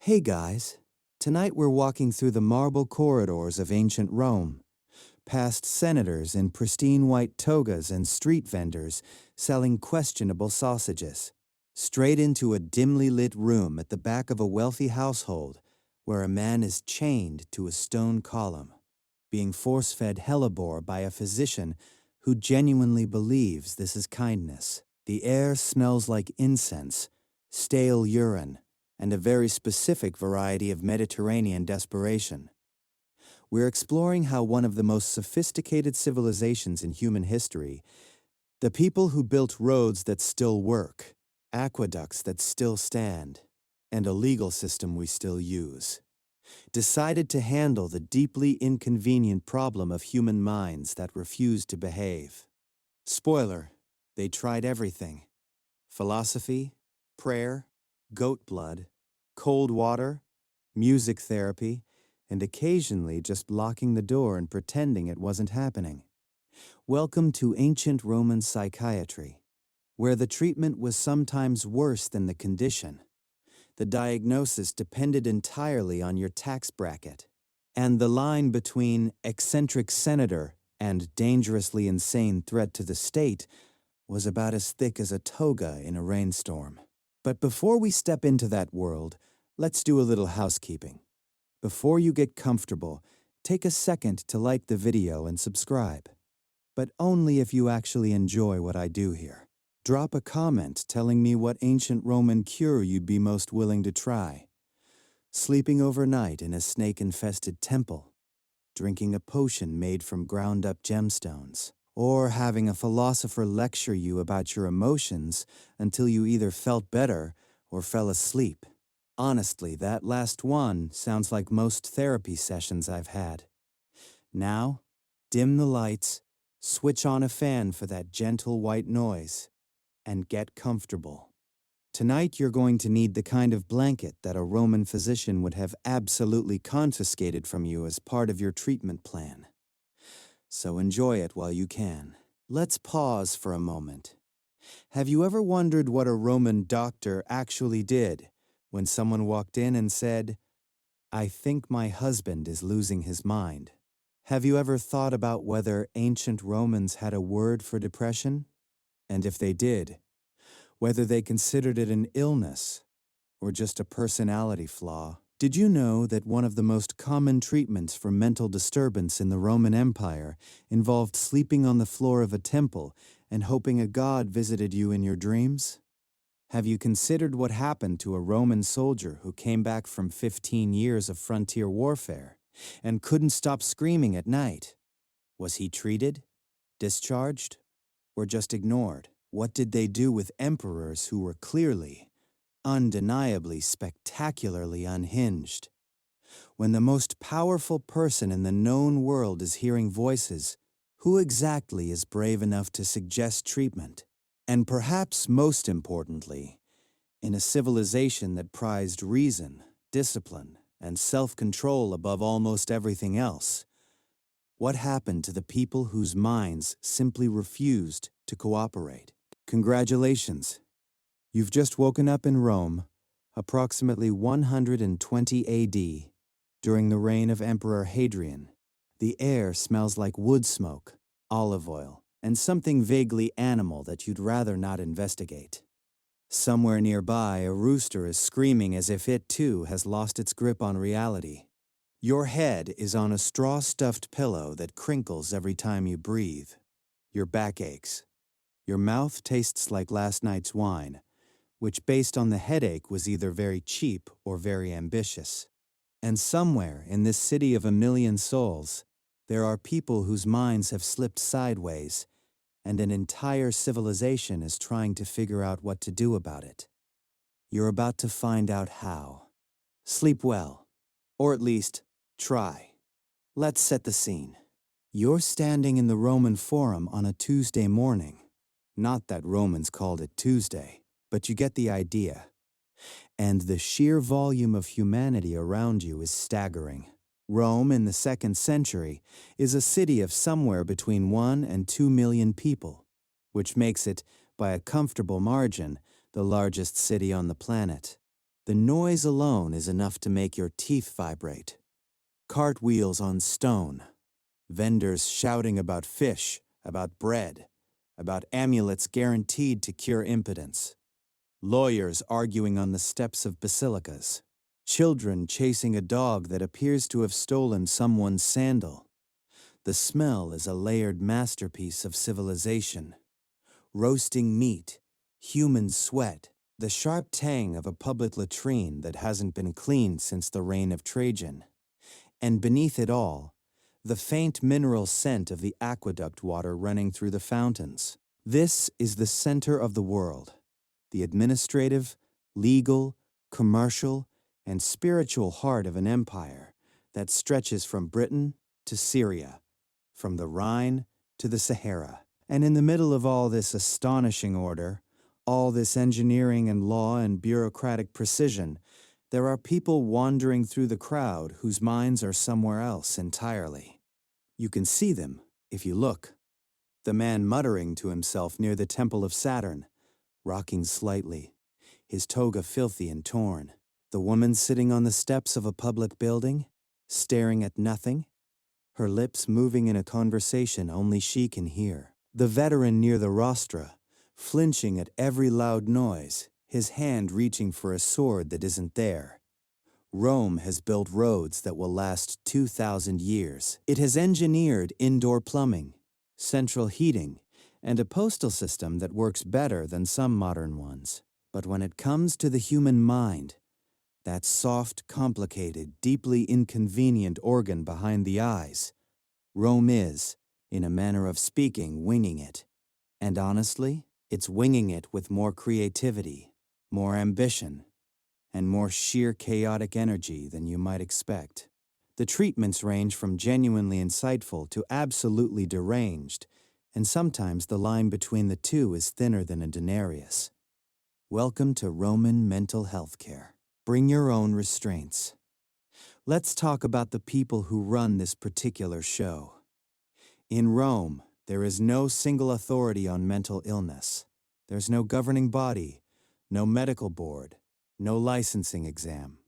Hey guys, tonight we're walking through the marble corridors of ancient Rome, past senators in pristine white togas and street vendors selling questionable sausages, straight into a dimly lit room at the back of a wealthy household where a man is chained to a stone column, being force-fed hellebore by a physician who genuinely believes this is kindness. The air smells like incense, stale urine, and a very specific variety of Mediterranean desperation. We're exploring how one of the most sophisticated civilizations in human history, the people who built roads that still work, aqueducts that still stand, and a legal system we still use, decided to handle the deeply inconvenient problem of human minds that refuse to behave. Spoiler, they tried everything: philosophy, prayer, goat blood, cold water, music therapy, and occasionally just locking the door and pretending it wasn't happening. Welcome to ancient Roman psychiatry, where the treatment was sometimes worse than the condition. The diagnosis depended entirely on your tax bracket, and the line between eccentric senator and dangerously insane threat to the state was about as thick as a toga in a rainstorm. But before we step into that world, let's do a little housekeeping. Before you get comfortable, take a second to like the video and subscribe. But only if you actually enjoy what I do here. Drop a comment telling me what ancient Roman cure you'd be most willing to try. Sleeping overnight in a snake-infested temple, drinking a potion made from ground-up gemstones, or having a philosopher lecture you about your emotions until you either felt better or fell asleep. Honestly, that last one sounds like most therapy sessions I've had. Now, dim the lights, switch on a fan for that gentle white noise, and get comfortable. Tonight you're going to need the kind of blanket that a Roman physician would have absolutely confiscated from you as part of your treatment plan. So enjoy it while you can. Let's pause for a moment. Have you ever wondered what a Roman doctor actually did when someone walked in and said, "I think my husband is losing his mind"? Have you ever thought about whether ancient Romans had a word for depression? And if they did, whether they considered it an illness or just a personality flaw? Did you know that one of the most common treatments for mental disturbance in the Roman Empire involved sleeping on the floor of a temple and hoping a god visited you in your dreams? Have you considered what happened to a Roman soldier who came back from 15 years of frontier warfare and couldn't stop screaming at night? Was he treated, discharged, or just ignored? What did they do with emperors who were clearly, undeniably, spectacularly unhinged? When the most powerful person in the known world is hearing voices, who exactly is brave enough to suggest treatment? And perhaps most importantly, in a civilization that prized reason, discipline, and self-control above almost everything else, what happened to the people whose minds simply refused to cooperate? Congratulations! You've just woken up in Rome, approximately 120 AD, during the reign of Emperor Hadrian. The air smells like wood smoke, olive oil, and something vaguely animal that you'd rather not investigate. Somewhere nearby, a rooster is screaming as if it too has lost its grip on reality. Your head is on a straw-stuffed pillow that crinkles every time you breathe. Your back aches. Your mouth tastes like last night's wine, which based on the headache was either very cheap or very ambitious. And somewhere in this city of a million souls, there are people whose minds have slipped sideways, and an entire civilization is trying to figure out what to do about it. You're about to find out how. Sleep well, or at least, try. Let's set the scene. You're standing in the Roman Forum on a Tuesday morning. Not that Romans called it Tuesday, but you get the idea. And the sheer volume of humanity around you is staggering. Rome in the 2nd century is a city of somewhere between 1 and 2 million people, which makes it, by a comfortable margin, the largest city on the planet. The noise alone is enough to make your teeth vibrate. Cartwheels on stone, vendors shouting about fish, about bread, about amulets guaranteed to cure impotence, lawyers arguing on the steps of basilicas, children chasing a dog that appears to have stolen someone's sandal. The smell is a layered masterpiece of civilization. Roasting meat, human sweat, the sharp tang of a public latrine that hasn't been cleaned since the reign of Trajan. And beneath it all, the faint mineral scent of the aqueduct water running through the fountains. This is the center of the world, the administrative, legal, commercial, and spiritual heart of an empire that stretches from Britain to Syria, from the Rhine to the Sahara. And in the middle of all this astonishing order, all this engineering and law and bureaucratic precision, there are people wandering through the crowd whose minds are somewhere else entirely. You can see them if you look. The man muttering to himself near the Temple of Saturn, rocking slightly, his toga filthy and torn. The woman sitting on the steps of a public building, staring at nothing, her lips moving in a conversation only she can hear. The veteran near the rostra, flinching at every loud noise, his hand reaching for a sword that isn't there. Rome has built roads that will last 2,000 years. It has engineered indoor plumbing, central heating, and a postal system that works better than some modern ones. But when it comes to the human mind, that soft, complicated, deeply inconvenient organ behind the eyes, Rome is, in a manner of speaking, winging it. And honestly, it's winging it with more creativity, more ambition, and more sheer chaotic energy than you might expect. The treatments range from genuinely insightful to absolutely deranged, and sometimes the line between the two is thinner than a denarius. Welcome to Roman mental health care. Bring your own restraints. Let's talk about the people who run this particular show. In Rome, there is no single authority on mental illness. There's no governing body, no medical board, no licensing exam.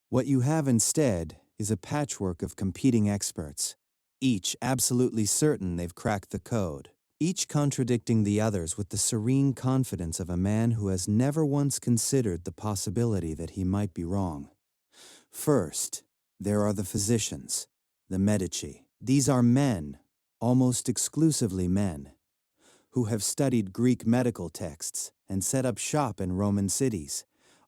What you have instead is a patchwork of competing experts, each absolutely certain they've cracked the code, each contradicting the others with the serene confidence of a man who has never once considered the possibility that he might be wrong. First, there are the physicians, the medici. These are men, almost exclusively men, who have studied Greek medical texts and set up shop in Roman cities,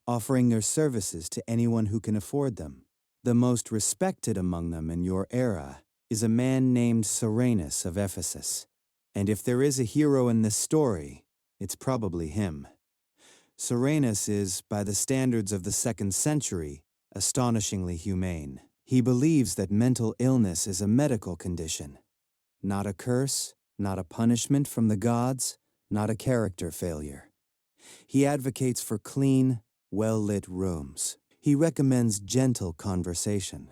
offering their services to anyone who can afford them. The most respected among them in your era is a man named Soranus of Ephesus, and if there is a hero in this story, it's probably him. Soranus is, by the standards of the 2nd century, astonishingly humane. He believes that mental illness is a medical condition, not a curse, not a punishment from the gods, not a character failure. He advocates for clean, well-lit rooms. He recommends gentle conversation.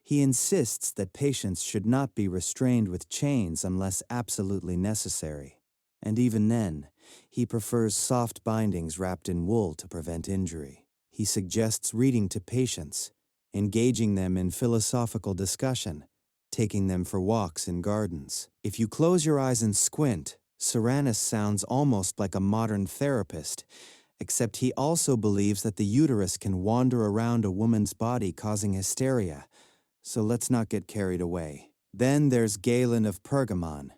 He insists that patients should not be restrained with chains unless absolutely necessary. And even then, he prefers soft bindings wrapped in wool to prevent injury. He suggests reading to patients, engaging them in philosophical discussion, taking them for walks in gardens. If you close your eyes and squint, Soranus sounds almost like a modern therapist, except he also believes that the uterus can wander around a woman's body causing hysteria, so let's not get carried away. Then there's Galen of Pergamon,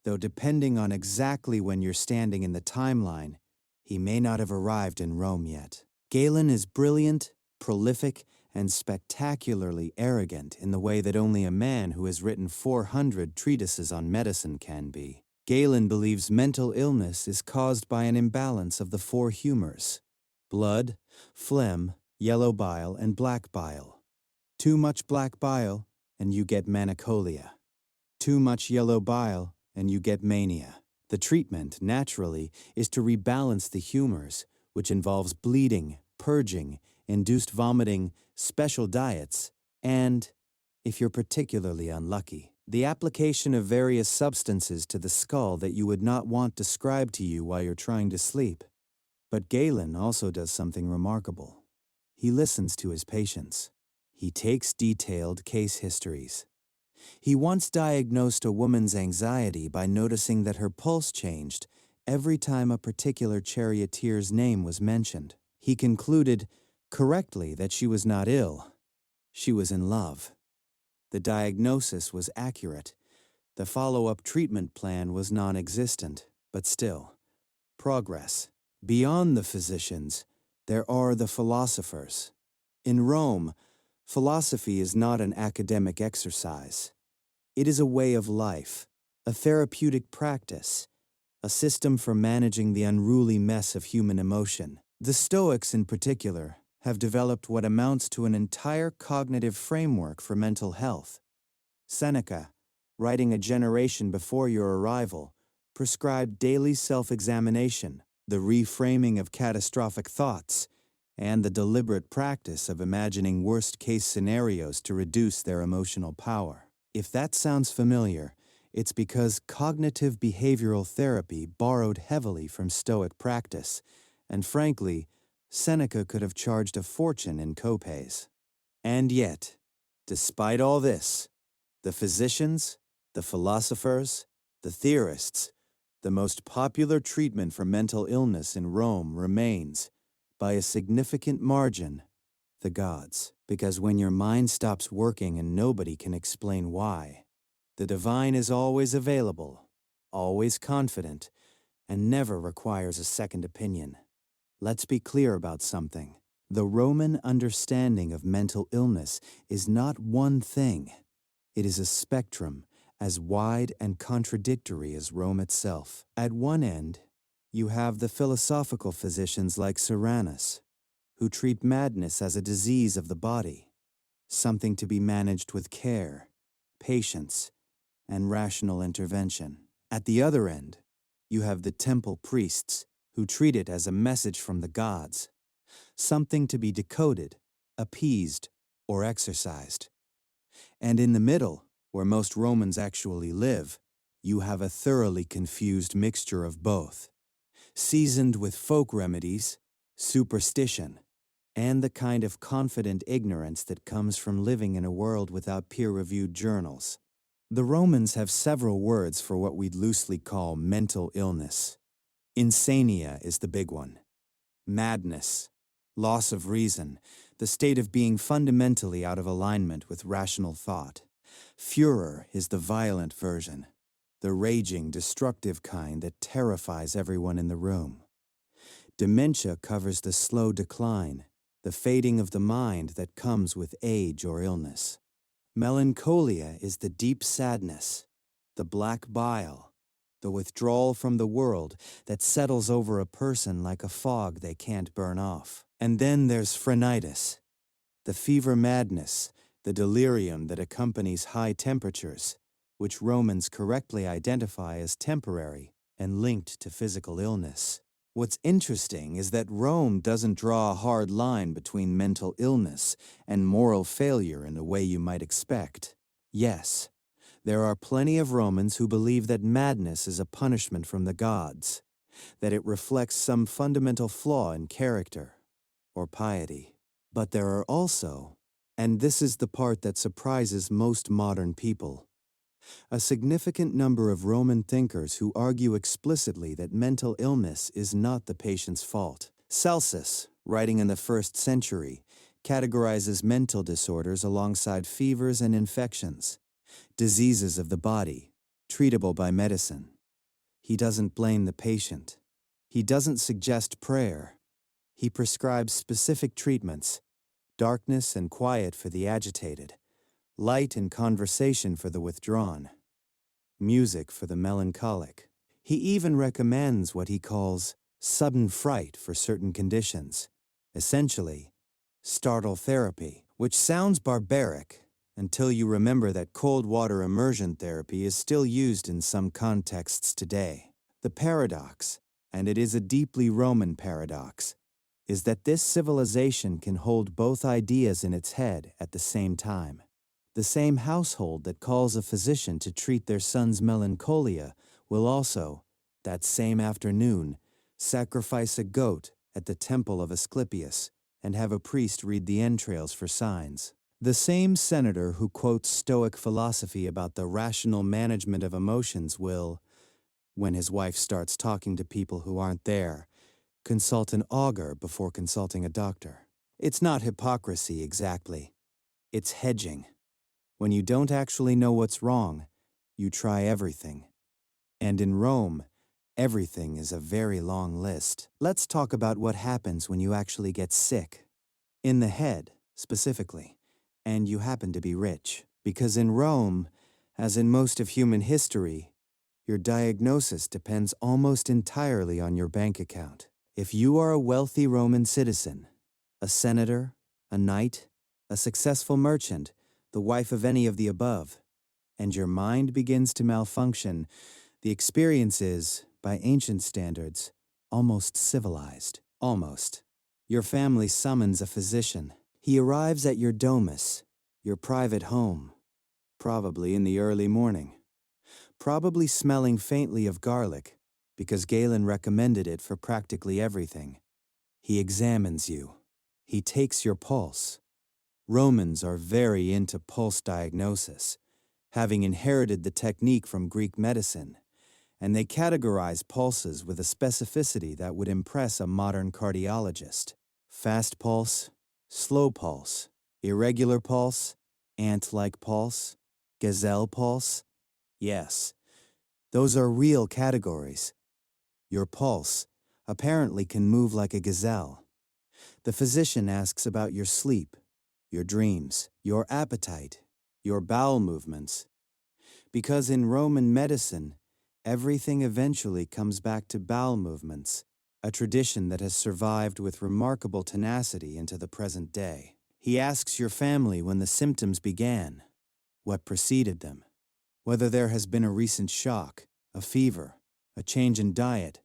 though depending on exactly when you're standing in the timeline, he may not have arrived in Rome yet. Galen is brilliant, prolific, and spectacularly arrogant in the way that only a man who has written 400 treatises on medicine can be. Galen believes mental illness is caused by an imbalance of the 4 humors: blood, phlegm, yellow bile, and black bile. Too much black bile, and you get melancholia. Too much yellow bile, and you get mania. The treatment, naturally, is to rebalance the humors, which involves bleeding, purging, induced vomiting, special diets, and, if you're particularly unlucky, the application of various substances to the skull that you would not want described to you while you're trying to sleep. But Galen also does something remarkable. He listens to his patients. He takes detailed case histories. He once diagnosed a woman's anxiety by noticing that her pulse changed every time a particular charioteer's name was mentioned. He concluded correctly that she was not ill. She was in love. The diagnosis was accurate. The follow-up treatment plan was non-existent, but still, progress. Beyond the physicians, there are the philosophers. In Rome, philosophy is not an academic exercise. It is a way of life, a therapeutic practice, a system for managing the unruly mess of human emotion. The Stoics, in particular, have developed what amounts to an entire cognitive framework for mental health. Seneca, writing a generation before your arrival, prescribed daily self-examination, the reframing of catastrophic thoughts, and the deliberate practice of imagining worst-case scenarios to reduce their emotional power. If that sounds familiar, it's because cognitive behavioral therapy borrowed heavily from Stoic practice, and frankly, Seneca could have charged a fortune in copays. And yet, despite all this, the physicians, the philosophers, the theorists, the most popular treatment for mental illness in Rome remains, by a significant margin, the gods. Because when your mind stops working and nobody can explain why, the divine is always available, always confident, and never requires a second opinion. Let's be clear about something. The Roman understanding of mental illness is not one thing. It is a spectrum as wide and contradictory as Rome itself. At one end, you have the philosophical physicians like Soranus, who treat madness as a disease of the body, something to be managed with care, patience, and rational intervention. At the other end, you have the temple priests, who treat it as a message from the gods, something to be decoded, appeased, or exorcised. And in the middle, where most Romans actually live, you have a thoroughly confused mixture of both, seasoned with folk remedies, superstition, and the kind of confident ignorance that comes from living in a world without peer-reviewed journals. The Romans have several words for what we'd loosely call mental illness. Insania is the big one. Madness, loss of reason, the state of being fundamentally out of alignment with rational thought. Furor is the violent version, the raging, destructive kind that terrifies everyone in the room. Dementia covers the slow decline, the fading of the mind that comes with age or illness. Melancholia is the deep sadness, the black bile, the withdrawal from the world that settles over a person like a fog they can't burn off. And then there's phrenitis, the fever madness, the delirium that accompanies high temperatures, which Romans correctly identify as temporary and linked to physical illness. What's interesting is that Rome doesn't draw a hard line between mental illness and moral failure in the way you might expect. Yes, there are plenty of Romans who believe that madness is a punishment from the gods, that it reflects some fundamental flaw in character or piety. But there are also, and this is the part that surprises most modern people, a significant number of Roman thinkers who argue explicitly that mental illness is not the patient's fault. Celsus, writing in the 1st century, categorizes mental disorders alongside fevers and infections, diseases of the body, treatable by medicine. He doesn't blame the patient. He doesn't suggest prayer. He prescribes specific treatments, darkness and quiet for the agitated, light and conversation for the withdrawn, music for the melancholic. He even recommends what he calls sudden fright for certain conditions, essentially, startle therapy, which sounds barbaric until you remember that cold water immersion therapy is still used in some contexts today. The paradox, and it is a deeply Roman paradox, is that this civilization can hold both ideas in its head at the same time. The same household that calls a physician to treat their son's melancholia will also, that same afternoon, sacrifice a goat at the temple of Asclepius and have a priest read the entrails for signs. The same senator who quotes Stoic philosophy about the rational management of emotions will, when his wife starts talking to people who aren't there, consult an augur before consulting a doctor. It's not hypocrisy exactly. It's hedging. When you don't actually know what's wrong, you try everything. And in Rome, everything is a very long list. Let's talk about what happens when you actually get sick. In the head, specifically, and you happen to be rich. Because in Rome, as in most of human history, your diagnosis depends almost entirely on your bank account. If you are a wealthy Roman citizen, a senator, a knight, a successful merchant, the wife of any of the above, and your mind begins to malfunction, the experience is, by ancient standards, almost civilized. Almost. Your family summons a physician. He arrives at your domus, your private home, probably in the early morning. Probably smelling faintly of garlic, because Galen recommended it for practically everything. He examines you. He takes your pulse. Romans are very into pulse diagnosis, having inherited the technique from Greek medicine, and they categorize pulses with a specificity that would impress a modern cardiologist. Fast pulse, slow pulse, irregular pulse, ant-like pulse, gazelle pulse. Yes, those are real categories. Your pulse apparently can move like a gazelle. The physician asks about your sleep, your dreams, your appetite, your bowel movements. Because in Roman medicine, everything eventually comes back to bowel movements, a tradition that has survived with remarkable tenacity into the present day. He asks your family when the symptoms began, what preceded them, whether there has been a recent shock, a fever, a change in diet,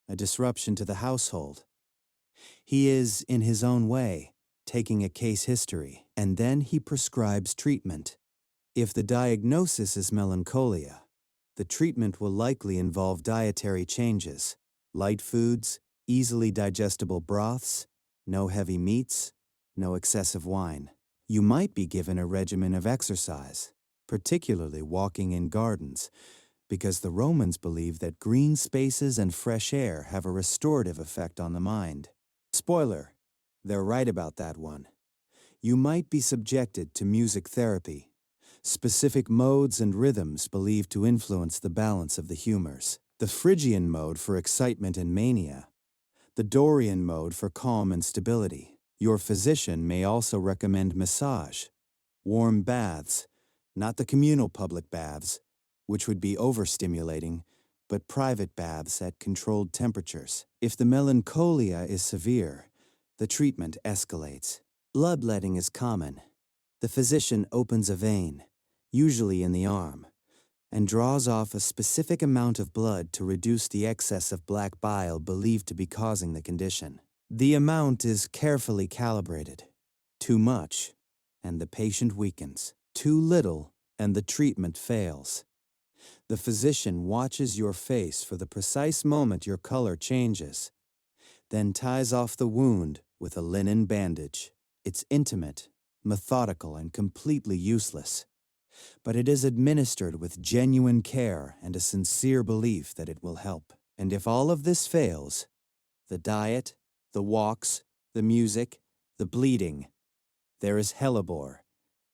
a disruption to the household. He is, in his own way, taking a case history, and then he prescribes treatment. If the diagnosis is melancholia, the treatment will likely involve dietary changes, light foods, easily digestible broths, no heavy meats, no excessive wine. You might be given a regimen of exercise, particularly walking in gardens, because the Romans believed that green spaces and fresh air have a restorative effect on the mind. Spoiler, they're right about that one. You might be subjected to music therapy, specific modes and rhythms believed to influence the balance of the humors. The Phrygian mode for excitement and mania, the Dorian mode for calm and stability. Your physician may also recommend massage, warm baths, not the communal public baths, which would be overstimulating, but private baths at controlled temperatures. If the melancholia is severe, the treatment escalates. Bloodletting is common. The physician opens a vein, usually in the arm, and draws off a specific amount of blood to reduce the excess of black bile believed to be causing the condition. The amount is carefully calibrated. Too much, and the patient weakens. Too little, and the treatment fails. The physician watches your face for the precise moment your color changes, then ties off the wound with a linen bandage. It's intimate, methodical, and completely useless, but it is administered with genuine care and a sincere belief that it will help. And if all of this fails, the diet, the walks, the music, the bleeding, there is hellebore.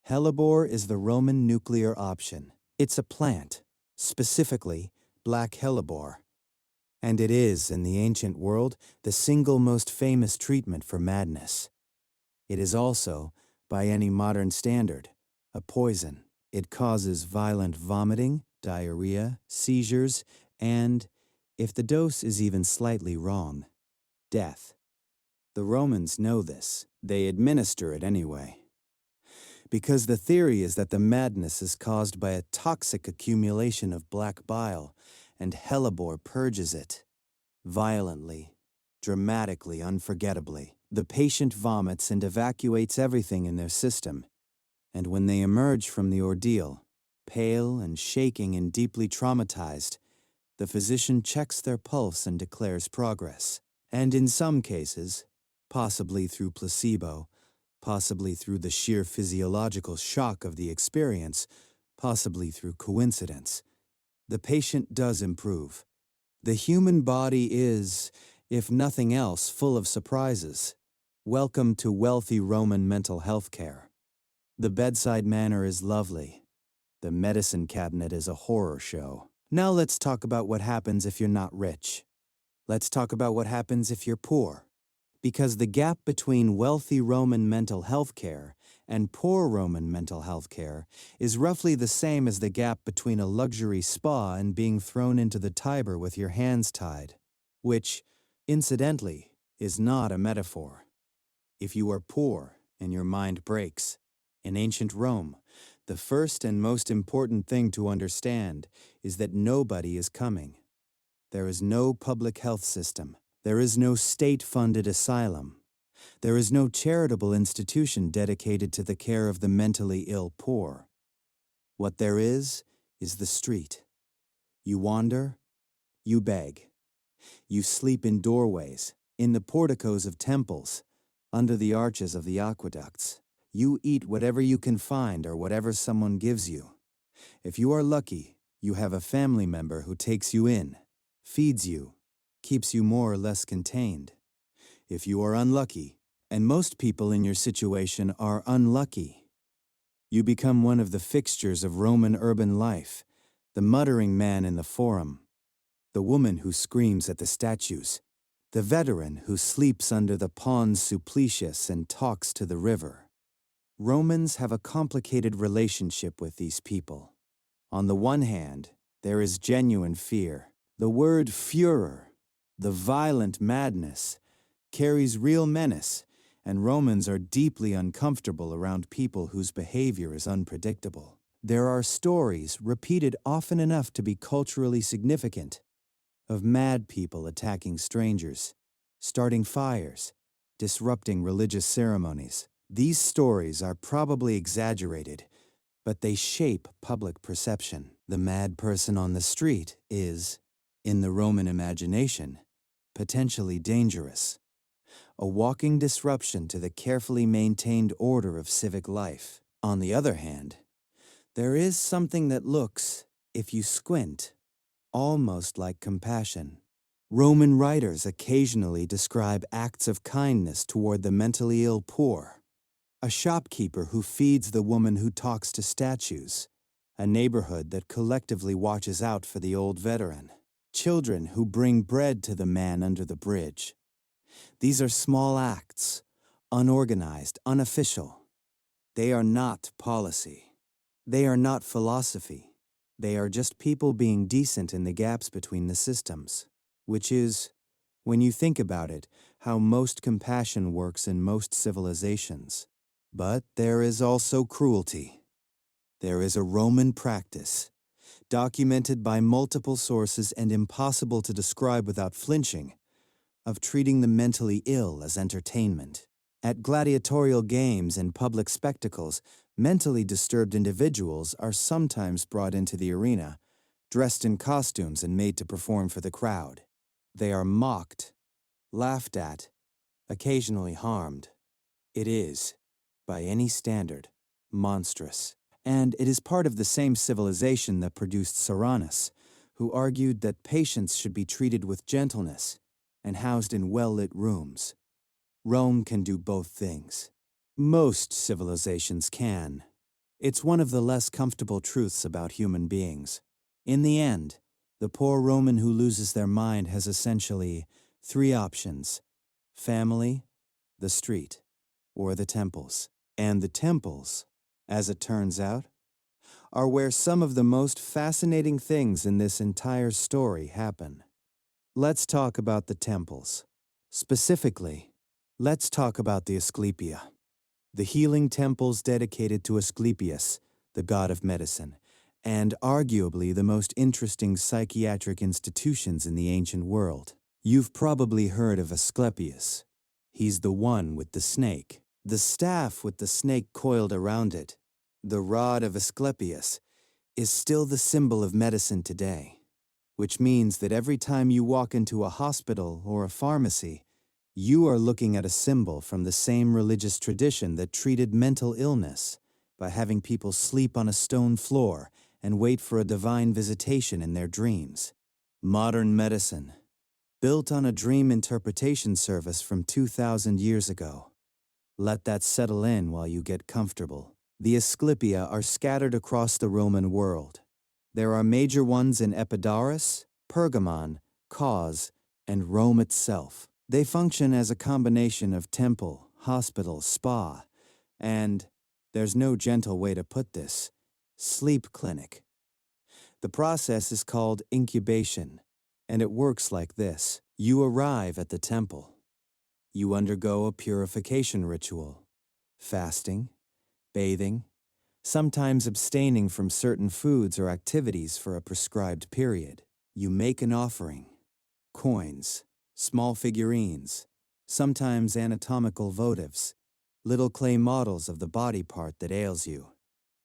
Hellebore is the Roman nuclear option. It's a plant, specifically black hellebore. And it is, in the ancient world, the single most famous treatment for madness. It is also, by any modern standard, a poison. It causes violent vomiting, diarrhea, seizures, and, if the dose is even slightly wrong, death. The Romans know this. They administer it anyway. Because the theory is that the madness is caused by a toxic accumulation of black bile, and hellebore purges it. Violently, dramatically, unforgettably. The patient vomits and evacuates everything in their system, and when they emerge from the ordeal, pale and shaking and deeply traumatized, the physician checks their pulse and declares progress. And in some cases, possibly through placebo, possibly through the sheer physiological shock of the experience, possibly through coincidence. The patient does improve. The human body is, if nothing else, full of surprises. Welcome to wealthy Roman mental health care. The bedside manner is lovely. The medicine cabinet is a horror show. Now let's talk about what happens if you're not rich. Let's talk about what happens if you're poor. Because the gap between wealthy Roman mental health care and poor Roman mental health care is roughly the same as the gap between a luxury spa and being thrown into the Tiber with your hands tied, which, incidentally, is not a metaphor. If you are poor and your mind breaks, in ancient Rome, the first and most important thing to understand is that nobody is coming. There is no public health system. There is no state-funded asylum. There is no charitable institution dedicated to the care of the mentally ill poor. What there is the street. You wander, you beg. You sleep in doorways, in the porticos of temples, under the arches of the aqueducts. You eat whatever you can find or whatever someone gives you. If you are lucky, you have a family member who takes you in, feeds you, keeps you more or less contained. If you are unlucky, and most people in your situation are unlucky, you become one of the fixtures of Roman urban life, the muttering man in the forum, the woman who screams at the statues, the veteran who sleeps under the Pons Suplicius and talks to the river. Romans have a complicated relationship with these people. On the one hand, there is genuine fear. The word furor, the violent madness, carries real menace, and Romans are deeply uncomfortable around people whose behavior is unpredictable. There are stories, repeated often enough to be culturally significant, of mad people attacking strangers, starting fires, disrupting religious ceremonies. These stories are probably exaggerated, but they shape public perception. The mad person on the street is, in the Roman imagination, potentially dangerous, a walking disruption to the carefully maintained order of civic life. On the other hand, there is something that looks, if you squint, almost like compassion. Roman writers occasionally describe acts of kindness toward the mentally ill poor. A shopkeeper who feeds the woman who talks to statues. A neighborhood that collectively watches out for the old veteran. Children who bring bread to the man under the bridge. These are small acts, unorganized, unofficial. They are not policy. They are not philosophy. They are just people being decent in the gaps between the systems. Which is, when you think about it, how most compassion works in most civilizations. But there is also cruelty. There is a Roman practice, documented by multiple sources and impossible to describe without flinching, of treating the mentally ill as entertainment. At gladiatorial games and public spectacles, mentally disturbed individuals are sometimes brought into the arena, dressed in costumes and made to perform for the crowd. They are mocked, laughed at, occasionally harmed. It is, by any standard, monstrous. And it is part of the same civilization that produced Soranus, who argued that patients should be treated with gentleness and housed in well-lit rooms. Rome can do both things. Most civilizations can. It's one of the less comfortable truths about human beings. In the end, the poor Roman who loses their mind has essentially three options: family, the street, or the temples. And the temples, as it turns out, are where some of the most fascinating things in this entire story happen. Let's talk about the temples. Specifically, let's talk about the Asclepia, the healing temples dedicated to Asclepius, the god of medicine, and arguably the most interesting psychiatric institutions in the ancient world. You've probably heard of Asclepius. He's the one with the snake. The staff with the snake coiled around it, the rod of Asclepius, is still the symbol of medicine today, which means that every time you walk into a hospital or a pharmacy, You are looking at a symbol from the same religious tradition that treated mental illness by having people sleep on a stone floor and wait for a divine visitation in their dreams. Modern medicine, built on a dream interpretation service from 2,000 years ago. Let that settle in while you get comfortable. The Asclepia are scattered across the Roman world. There are major ones in Epidaurus, Pergamon, Cos, and Rome itself. They function as a combination of temple, hospital, spa, and, there's no gentle way to put this, sleep clinic. The process is called incubation, and it works like this. You arrive at the temple. You undergo a purification ritual, fasting, bathing, sometimes abstaining from certain foods or activities for a prescribed period. You make an offering, coins, small figurines, sometimes anatomical votives, little clay models of the body part that ails you.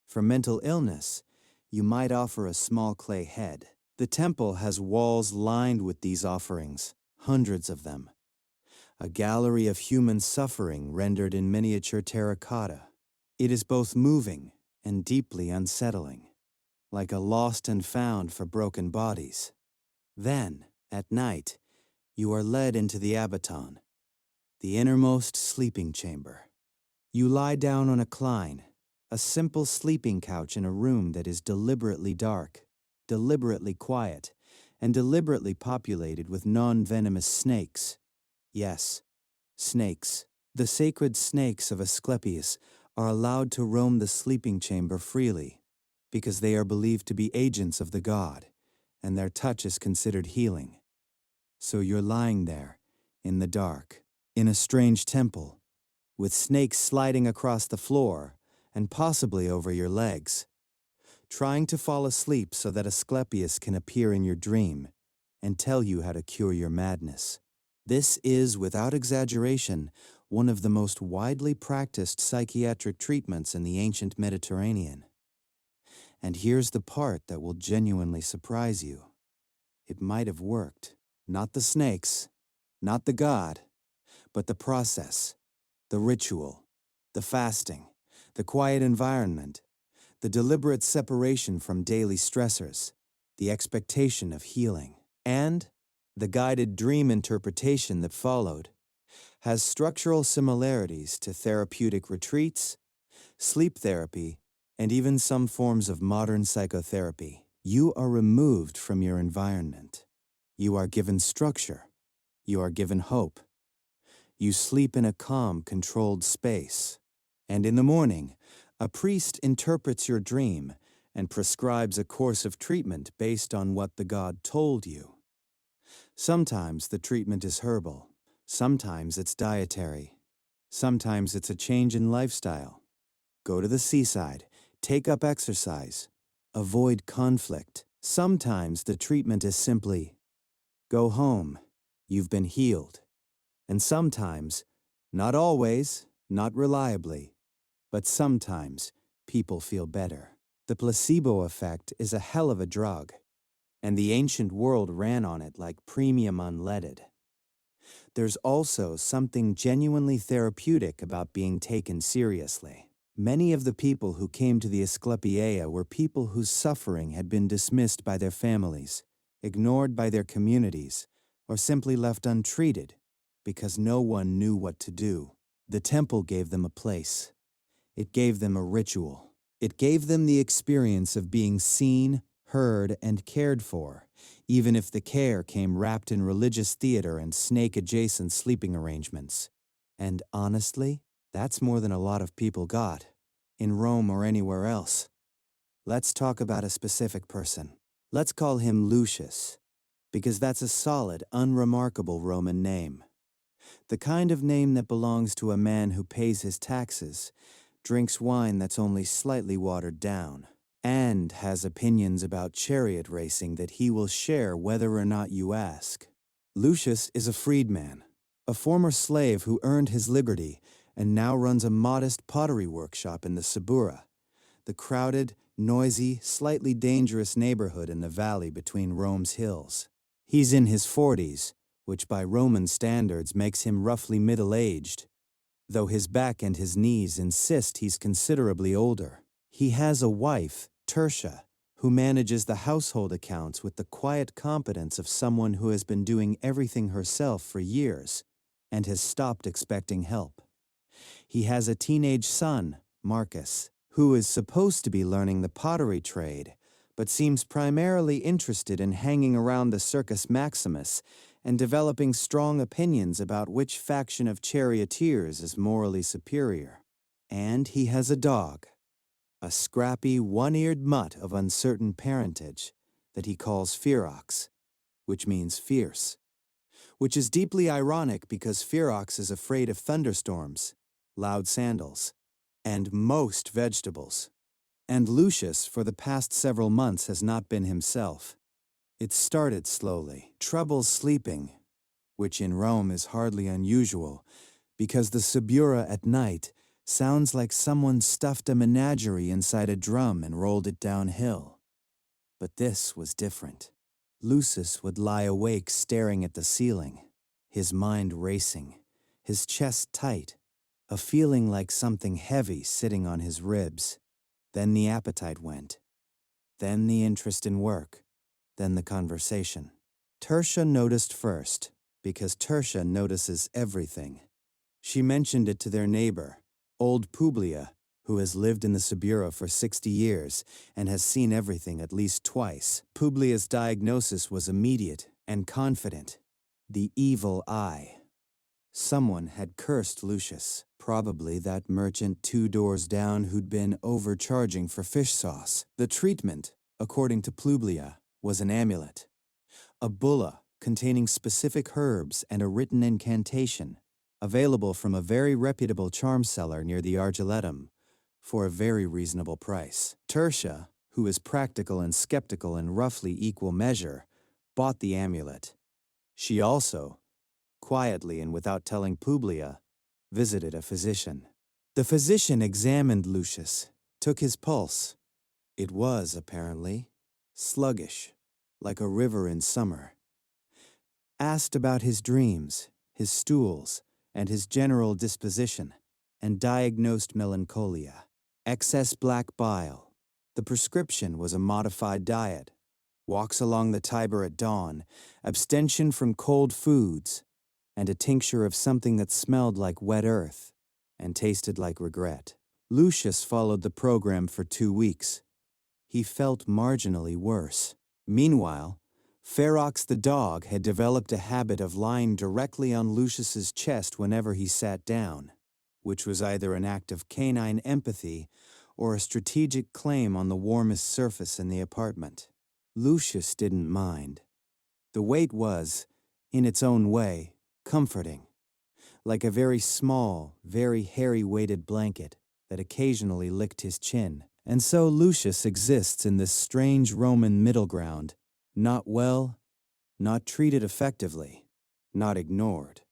For mental illness, you might offer a small clay head. The temple has walls lined with these offerings, hundreds of them. A gallery of human suffering rendered in miniature terracotta. It is both moving and deeply unsettling, like a lost and found for broken bodies. Then, at night, you are led into the abaton, the innermost sleeping chamber. You lie down on a klein, a simple sleeping couch in a room that is deliberately dark, deliberately quiet, and deliberately populated with non-venomous snakes. Yes, snakes. The sacred snakes of Asclepius are allowed to roam the sleeping chamber freely, because they are believed to be agents of the god, and their touch is considered healing. So you're lying there, in the dark, in a strange temple, with snakes sliding across the floor and possibly over your legs, trying to fall asleep so that Asclepius can appear in your dream and tell you how to cure your madness. This is, without exaggeration, one of the most widely practiced psychiatric treatments in the ancient Mediterranean. And here's the part that will genuinely surprise you. It might have worked. Not the snakes, not the god, but the process, the ritual, the fasting, the quiet environment, the deliberate separation from daily stressors, the expectation of healing, and the guided dream interpretation that followed has structural similarities to therapeutic retreats, sleep therapy, and even some forms of modern psychotherapy. You are removed from your environment. You are given structure. You are given hope. You sleep in a calm, controlled space. And in the morning, a priest interprets your dream and prescribes a course of treatment based on what the god told you. Sometimes the treatment is herbal. Sometimes it's dietary. Sometimes it's a change in lifestyle. Go to the seaside. Take up exercise. Avoid conflict. Sometimes the treatment is simply, go home. You've been healed. And sometimes, not always, not reliably, but sometimes people feel better. The placebo effect is a hell of a drug, and the ancient world ran on it like premium unleaded. There's also something genuinely therapeutic about being taken seriously. Many of the people who came to the Asclepiae were people whose suffering had been dismissed by their families, ignored by their communities, or simply left untreated because no one knew what to do. The temple gave them a place. It gave them a ritual. It gave them the experience of being seen, heard, and cared for, even if the care came wrapped in religious theater and snake-adjacent sleeping arrangements. And honestly, that's more than a lot of people got, in Rome or anywhere else. Let's talk about a specific person. Let's call him Lucius, because that's a solid, unremarkable Roman name. The kind of name that belongs to a man who pays his taxes, drinks wine that's only slightly watered down, and has opinions about chariot racing that he will share whether or not you ask. Lucius is a freedman, a former slave who earned his liberty and now runs a modest pottery workshop in the Subura, the crowded, noisy, slightly dangerous neighborhood in the valley between Rome's hills. He's in his 40s, which by Roman standards makes him roughly middle-aged, though his back and his knees insist he's considerably older. He has a wife, Tertia, who manages the household accounts with the quiet competence of someone who has been doing everything herself for years and has stopped expecting help. He has a teenage son, Marcus, who is supposed to be learning the pottery trade, but seems primarily interested in hanging around the Circus Maximus and developing strong opinions about which faction of charioteers is morally superior. And he has a dog, a scrappy, one-eared mutt of uncertain parentage that he calls Ferox, which means fierce, which is deeply ironic because Ferox is afraid of thunderstorms, loud sandals, and most vegetables. And Lucius, for the past several months, has not been himself. It started slowly. Trouble sleeping, which in Rome is hardly unusual, because the subura at night sounds like someone stuffed a menagerie inside a drum and rolled it downhill. But this was different. Lucius would lie awake staring at the ceiling, his mind racing, his chest tight, a feeling like something heavy sitting on his ribs. Then the appetite went. Then the interest in work. Then the conversation. Tertia noticed first, because Tertia notices everything. She mentioned it to their neighbor, old Publia, who has lived in the Subura for 60 years and has seen everything at least twice. Publia's diagnosis was immediate and confident: the evil eye. Someone had cursed Lucius, probably that merchant 2 doors down who'd been overcharging for fish sauce. The treatment, according to Publia, was an amulet, a bulla containing specific herbs and a written incantation, available from a very reputable charm seller near the Argiletum, for a very reasonable price. Tertia, who is practical and skeptical in roughly equal measure, bought the amulet. She also, quietly and without telling Publia, visited a physician. The physician examined Lucius, took his pulse. It was, apparently, sluggish, like a river in summer. Asked about his dreams, his stools, and his general disposition, and diagnosed melancholia. Excess black bile. The prescription was a modified diet, walks along the Tiber at dawn, abstention from cold foods, and a tincture of something that smelled like wet earth and tasted like regret. Lucius followed the program for 2 weeks. He felt marginally worse. Meanwhile, Ferox the dog had developed a habit of lying directly on Lucius's chest whenever he sat down, which was either an act of canine empathy or a strategic claim on the warmest surface in the apartment. Lucius didn't mind. The weight was, in its own way, comforting, like a very small, very hairy-weighted blanket that occasionally licked his chin. And so Lucius exists in this strange Roman middle ground, not well, not treated effectively, not ignored,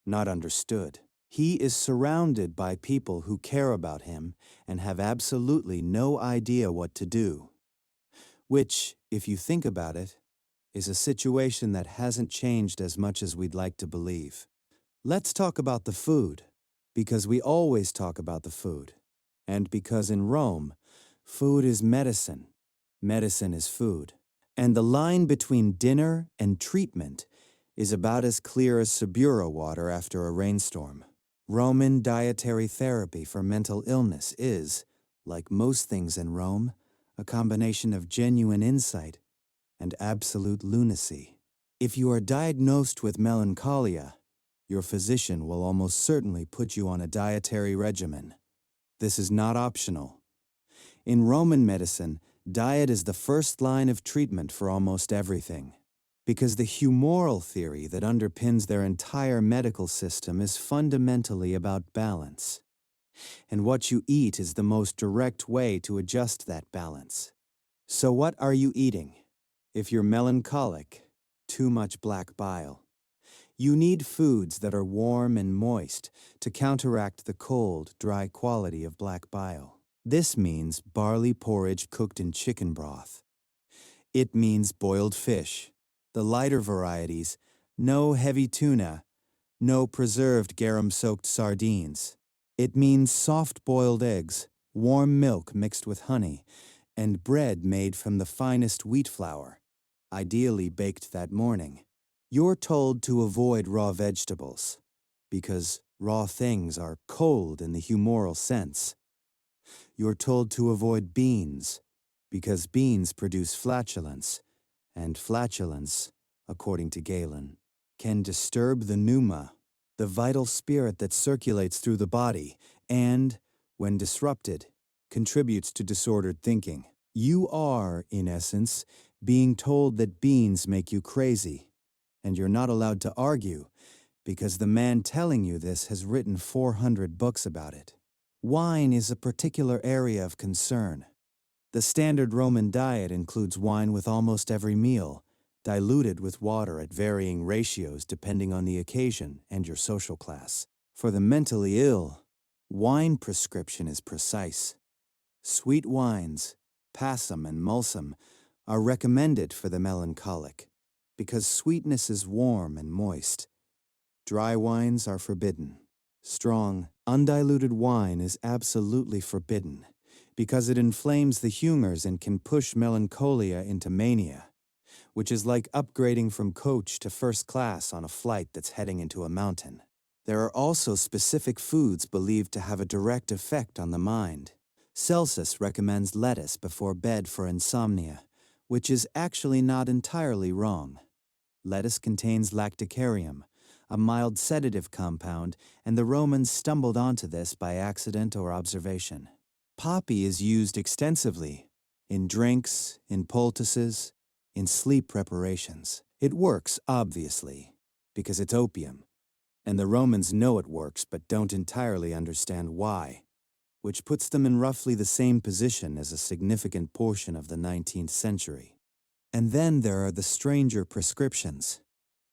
not understood. He is surrounded by people who care about him and have absolutely no idea what to do. Which, if you think about it, is a situation that hasn't changed as much as we'd like to believe. Let's talk about the food, because we always talk about the food. And because in Rome, food is medicine, medicine is food. And the line between dinner and treatment is about as clear as Subura water after a rainstorm. Roman dietary therapy for mental illness is, like most things in Rome, a combination of genuine insight and absolute lunacy. If you are diagnosed with melancholia, your physician will almost certainly put you on a dietary regimen. This is not optional. In Roman medicine, diet is the first line of treatment for almost everything, because the humoral theory that underpins their entire medical system is fundamentally about balance. And what you eat is the most direct way to adjust that balance. So what are you eating? If you're melancholic, too much black bile. You need foods that are warm and moist to counteract the cold, dry quality of black bile. This means barley porridge cooked in chicken broth. It means boiled fish, the lighter varieties, No heavy tuna, no preserved garum-soaked sardines. It means soft-boiled eggs, warm milk mixed with honey, and bread made from the finest wheat flour, ideally baked that morning. You're told to avoid raw vegetables, because raw things are cold in the humoral sense. You're told to avoid beans, because beans produce flatulence, and flatulence, according to Galen, can disturb the pneuma, the vital spirit that circulates through the body, and, when disrupted, contributes to disordered thinking. You are, in essence, being told that beans make you crazy, and you're not allowed to argue, because the man telling you this has written 400 books about it. Wine is a particular area of concern. The standard Roman diet includes wine with almost every meal, diluted with water at varying ratios depending on the occasion and your social class. For the mentally ill, wine prescription is precise. Sweet wines, passum and mulsum, are recommended for the melancholic, because sweetness is warm and moist. Dry wines are forbidden. Strong, undiluted wine is absolutely forbidden, because it inflames the humors and can push melancholia into mania, which is like upgrading from coach to first class on a flight that's heading into a mountain. There are also specific foods believed to have a direct effect on the mind. Celsus recommends lettuce before bed for insomnia, which is actually not entirely wrong. Lettuce contains lacticarium, a mild sedative compound, and the Romans stumbled onto this by accident or observation. Poppy is used extensively in drinks, in poultices, in sleep preparations. It works, obviously, because it's opium, and the Romans know it works but don't entirely understand why, which puts them in roughly the same position as a significant portion of the 19th century. And then there are the stranger prescriptions.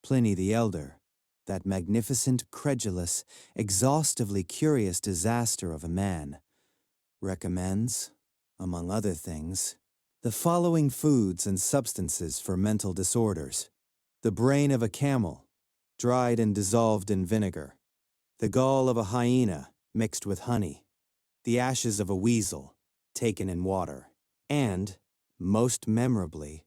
Pliny the Elder, that magnificent, credulous, exhaustively curious disaster of a man, recommends, among other things, the following foods and substances for mental disorders: the brain of a camel, dried and dissolved in vinegar; the gall of a hyena, mixed with honey; the ashes of a weasel, taken in water; and, most memorably,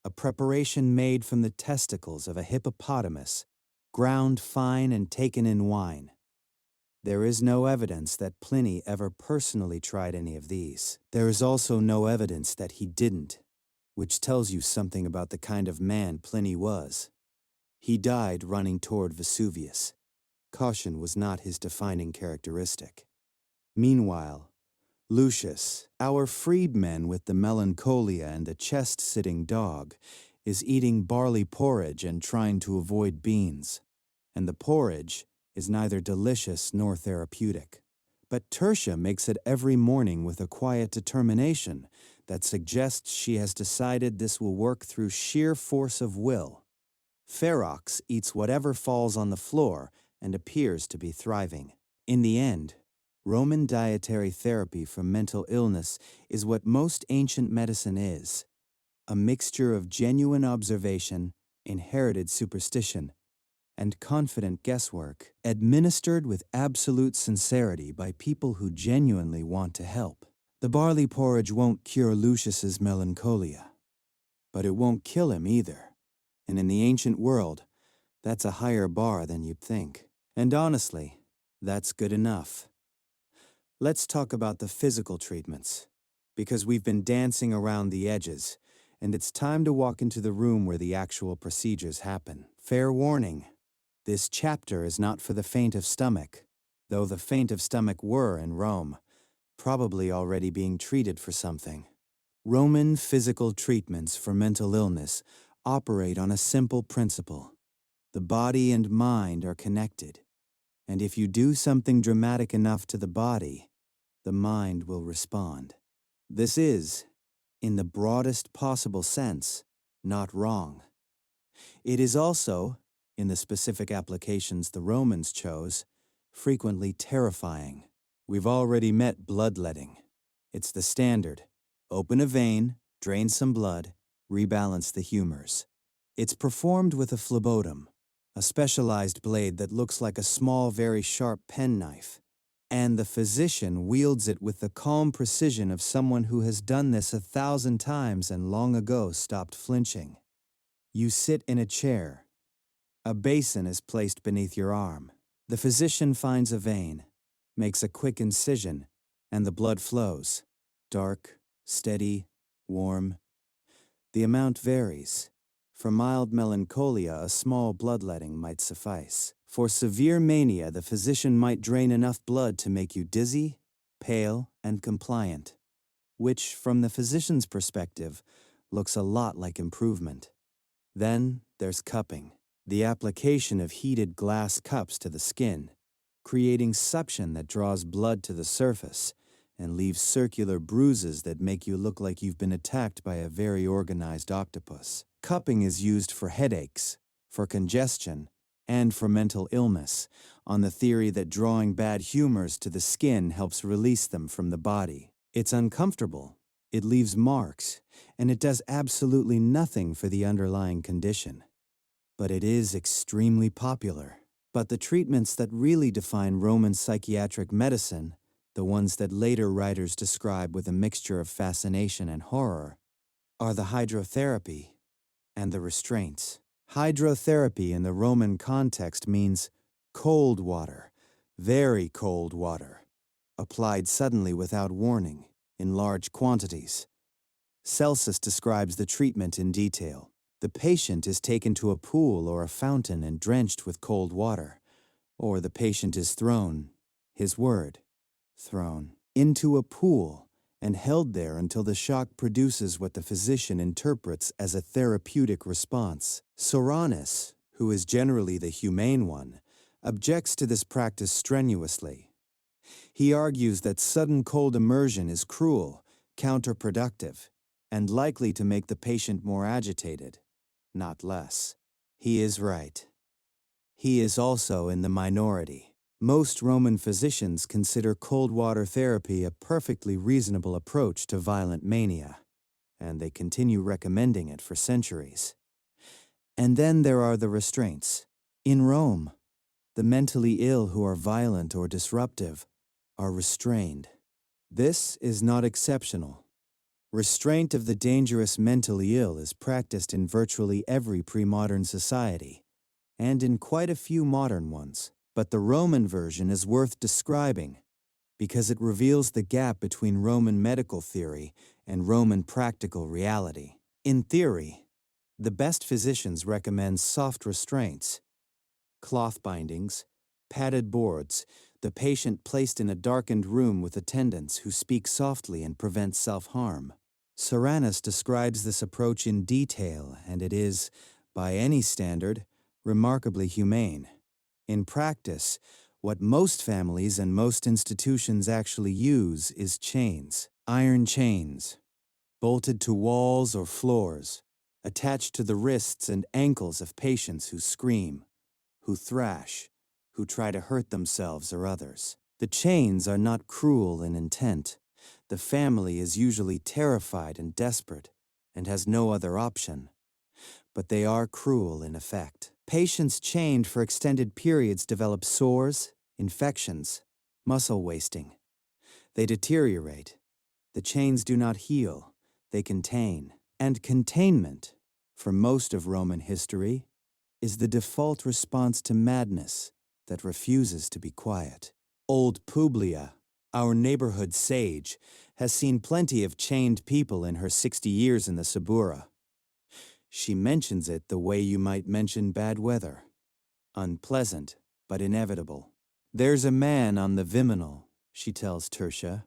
a preparation made from the testicles of a hippopotamus, ground fine and taken in wine. There is no evidence that Pliny ever personally tried any of these. There is also no evidence that he didn't, which tells you something about the kind of man Pliny was. He died running toward Vesuvius. Caution was not his defining characteristic. Meanwhile, Lucius, our freedman with the melancholia and the chest-sitting dog, is eating barley porridge and trying to avoid beans, and the porridge is neither delicious nor therapeutic. But Tertia makes it every morning with a quiet determination that suggests she has decided this will work through sheer force of will. Ferox eats whatever falls on the floor and appears to be thriving. In the end, Roman dietary therapy for mental illness is what most ancient medicine is: a mixture of genuine observation, inherited superstition, and confident guesswork, administered with absolute sincerity by people who genuinely want to help. The barley porridge won't cure Lucius's melancholia, but it won't kill him either. And in the ancient world, that's a higher bar than you'd think. And honestly, that's good enough. Let's talk about the physical treatments, because we've been dancing around the edges, and it's time to walk into the room where the actual procedures happen. Fair warning, this chapter is not for the faint of stomach, though the faint of stomach were in Rome, probably already being treated for something. Roman physical treatments for mental illness operate on a simple principle. The body and mind are connected, and if you do something dramatic enough to the body, the mind will respond. This is, in the broadest possible sense, not wrong. It is also, in the specific applications the Romans chose, frequently terrifying. We've already met bloodletting. It's the standard: open a vein, drain some blood, rebalance the humors. It's performed with a phlebotom, a specialized blade that looks like a small, very sharp penknife. And the physician wields it with the calm precision of someone who has done this 1,000 times and long ago stopped flinching. You sit in a chair. A basin is placed beneath your arm. The physician finds a vein, makes a quick incision, and the blood flows. Dark, steady, warm. The amount varies. For mild melancholia, a small bloodletting might suffice. For severe mania, the physician might drain enough blood to make you dizzy, pale, and compliant, which, from the physician's perspective, looks a lot like improvement. Then there's cupping, the application of heated glass cups to the skin, creating suction that draws blood to the surface and leaves circular bruises that make you look like you've been attacked by a very organized octopus. Cupping is used for headaches, for congestion, and for mental illness, on the theory that drawing bad humors to the skin helps release them from the body. It's uncomfortable, it leaves marks, and it does absolutely nothing for the underlying condition. But it is extremely popular. But the treatments that really define Roman psychiatric medicine, the ones that later writers describe with a mixture of fascination and horror, are the hydrotherapy and the restraints. Hydrotherapy in the Roman context means cold water, very cold water, applied suddenly without warning, in large quantities. Celsus describes the treatment in detail. The patient is taken to a pool or a fountain and drenched with cold water, or the patient is thrown, his word, thrown, into a pool and held there until the shock produces what the physician interprets as a therapeutic response. Soranus, who is generally the humane one, objects to this practice strenuously. He argues that sudden cold immersion is cruel, counterproductive, and likely to make the patient more agitated, not less. He is right. He is also in the minority. Most Roman physicians consider cold water therapy a perfectly reasonable approach to violent mania, and they continue recommending it for centuries. And then there are the restraints. In Rome, the mentally ill who are violent or disruptive are restrained. This is not exceptional. Restraint of the dangerous mentally ill is practiced in virtually every pre-modern society, and in quite a few modern ones. But the Roman version is worth describing because it reveals the gap between Roman medical theory and Roman practical reality. In theory, the best physicians recommend soft restraints, cloth bindings, padded boards, the patient placed in a darkened room with attendants who speak softly and prevent self-harm. Soranus describes this approach in detail, and it is, by any standard, remarkably humane. In practice, what most families and most institutions actually use is chains, iron chains, bolted to walls or floors, attached to the wrists and ankles of patients who scream, who thrash, who try to hurt themselves or others. The chains are not cruel in intent. The family is usually terrified and desperate and has no other option. But they are cruel in effect. Patients chained for extended periods develop sores, infections, muscle wasting. They deteriorate. The chains do not heal, they contain. And containment, for most of Roman history, is the default response to madness that refuses to be quiet. Old Publia, our neighborhood sage, has seen plenty of chained people in her 60 years in the Subura. She mentions it the way you might mention bad weather. Unpleasant, but inevitable. There's a man on the Viminal, she tells Tertia,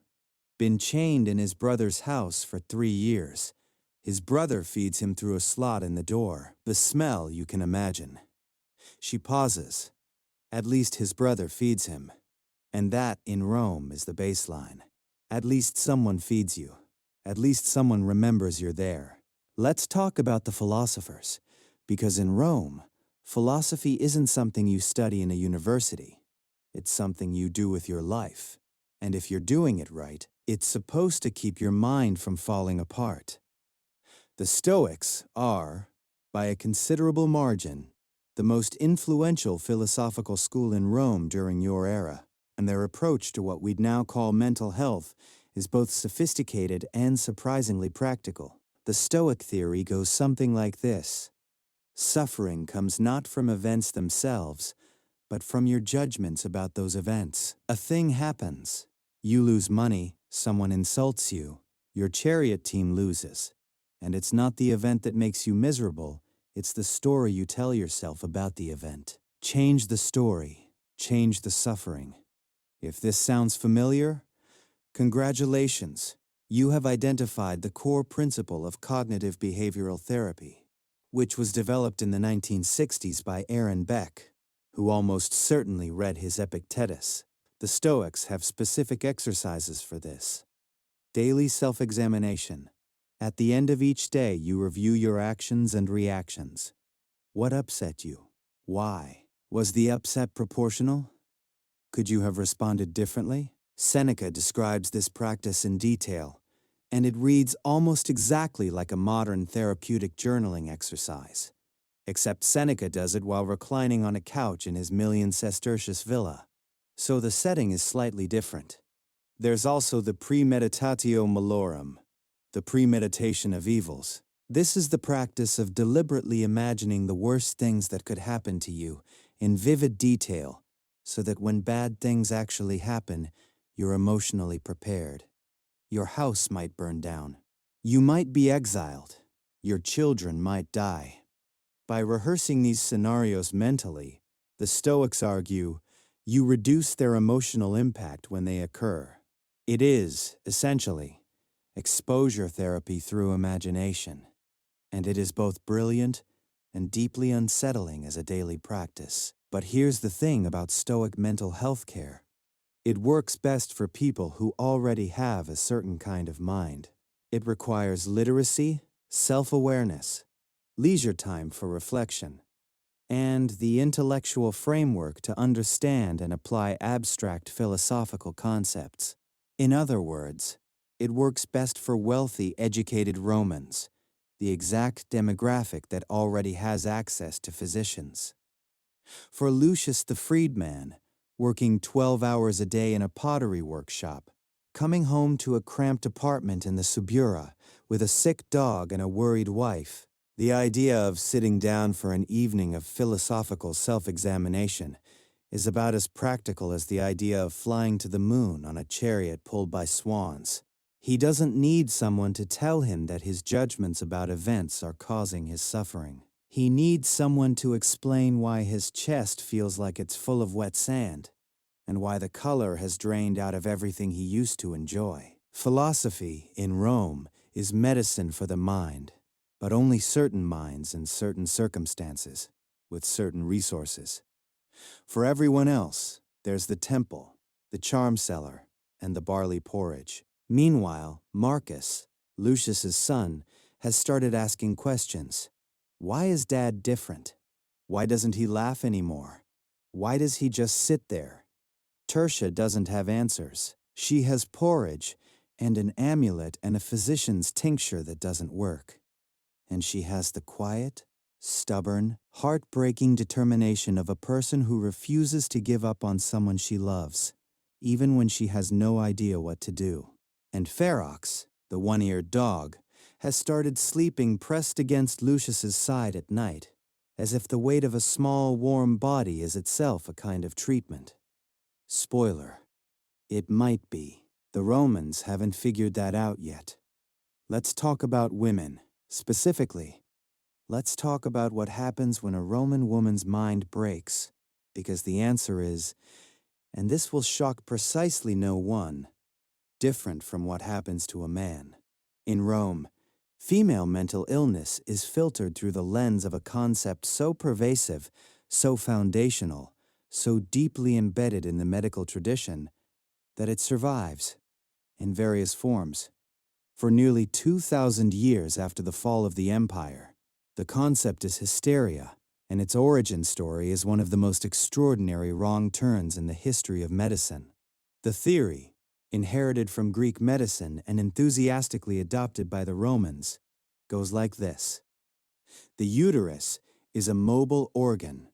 been chained in his brother's house for 3 years. His brother feeds him through a slot in the door. The smell you can imagine. She pauses. At least his brother feeds him. And that, in Rome, is the baseline. At least someone feeds you. At least someone remembers you're there. Let's talk about the philosophers, because in Rome, philosophy isn't something you study in a university. It's something you do with your life. And if you're doing it right, it's supposed to keep your mind from falling apart. The Stoics are, by a considerable margin, the most influential philosophical school in Rome during your era, and their approach to what we'd now call mental health is both sophisticated and surprisingly practical. The Stoic theory goes something like this. Suffering comes not from events themselves, but from your judgments about those events. A thing happens. You lose money, someone insults you, your chariot team loses. And it's not the event that makes you miserable, it's the story you tell yourself about the event. Change the story, change the suffering. If this sounds familiar, congratulations. You have identified the core principle of cognitive behavioral therapy, which was developed in the 1960s by Aaron Beck, who almost certainly read his Epictetus. The Stoics have specific exercises for this. Daily self-examination. At the end of each day, you review your actions and reactions. What upset you? Why? Was the upset proportional? Could you have responded differently? Seneca describes this practice in detail, and it reads almost exactly like a modern therapeutic journaling exercise, except Seneca does it while reclining on a couch in his million-sestertius villa. So the setting is slightly different. There's also the premeditatio malorum, the premeditation of evils. This is the practice of deliberately imagining the worst things that could happen to you in vivid detail, so that when bad things actually happen, you're emotionally prepared. Your house might burn down. You might be exiled. Your children might die. By rehearsing these scenarios mentally, the Stoics argue, you reduce their emotional impact when they occur. It is, essentially, exposure therapy through imagination, and it is both brilliant and deeply unsettling as a daily practice. But here's the thing about Stoic mental health care. It works best for people who already have a certain kind of mind. It requires literacy, self-awareness, leisure time for reflection, and the intellectual framework to understand and apply abstract philosophical concepts. In other words, it works best for wealthy, educated Romans, the exact demographic that already has access to physicians. For Lucius the freedman, working 12 hours a day in a pottery workshop, coming home to a cramped apartment in the Subura with a sick dog and a worried wife, the idea of sitting down for an evening of philosophical self-examination is about as practical as the idea of flying to the moon on a chariot pulled by swans. He doesn't need someone to tell him that his judgments about events are causing his suffering. He needs someone to explain why his chest feels like it's full of wet sand, and why the color has drained out of everything he used to enjoy. Philosophy, in Rome, is medicine for the mind, but only certain minds in certain circumstances, with certain resources. For everyone else, there's the temple, the charm cellar, and the barley porridge. Meanwhile, Marcus, Lucius's son, has started asking questions. Why is Dad different? Why doesn't he laugh anymore? Why does he just sit there? Tertia doesn't have answers. She has porridge and an amulet and a physician's tincture that doesn't work. And she has the quiet, stubborn, heartbreaking determination of a person who refuses to give up on someone she loves, even when she has no idea what to do. And Ferox, the one-eared dog, has started sleeping pressed against Lucius's side at night, as if the weight of a small, warm body is itself a kind of treatment. Spoiler: it might be. The Romans haven't figured that out yet. Let's talk about women. Specifically, let's talk about what happens when a Roman woman's mind breaks, because the answer is, and this will shock precisely no one, different from what happens to a man. In Rome, female mental illness is filtered through the lens of a concept so pervasive, so foundational, so deeply embedded in the medical tradition, that it survives, in various forms. For nearly 2,000 years after the fall of the empire, the concept is hysteria, and its origin story is one of the most extraordinary wrong turns in the history of medicine. The theory, inherited from Greek medicine and enthusiastically adopted by the Romans, goes like this. The uterus is a mobile organ.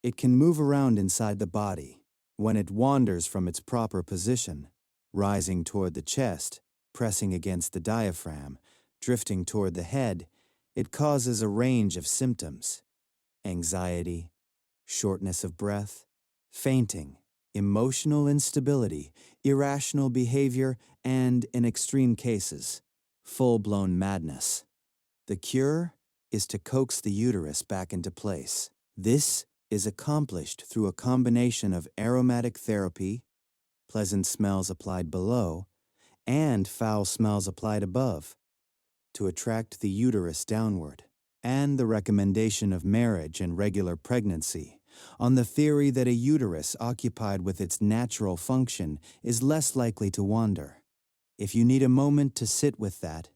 It can move around inside the body. When it wanders from its proper position, rising toward the chest, pressing against the diaphragm, drifting toward the head, it causes a range of symptoms: anxiety, shortness of breath, fainting, emotional instability, irrational behavior, and, in extreme cases, full-blown madness. The cure is to coax the uterus back into place. This is accomplished through a combination of aromatic therapy, pleasant smells applied below, and foul smells applied above, to attract the uterus downward, and the recommendation of marriage and regular pregnancy, on the theory that a uterus occupied with its natural function is less likely to wander. If you need a moment to sit with that,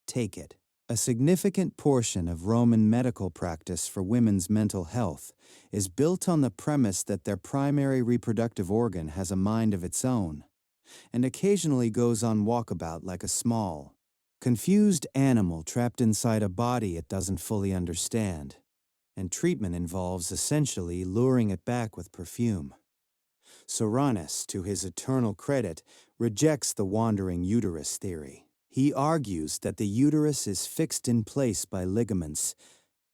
take it. A significant portion of Roman medical practice for women's mental health is built on the premise that their primary reproductive organ has a mind of its own, and occasionally goes on walkabout like a small, confused animal trapped inside a body it doesn't fully understand, and treatment involves essentially luring it back with perfume. Soranus, to his eternal credit, rejects the wandering uterus theory. He argues that the uterus is fixed in place by ligaments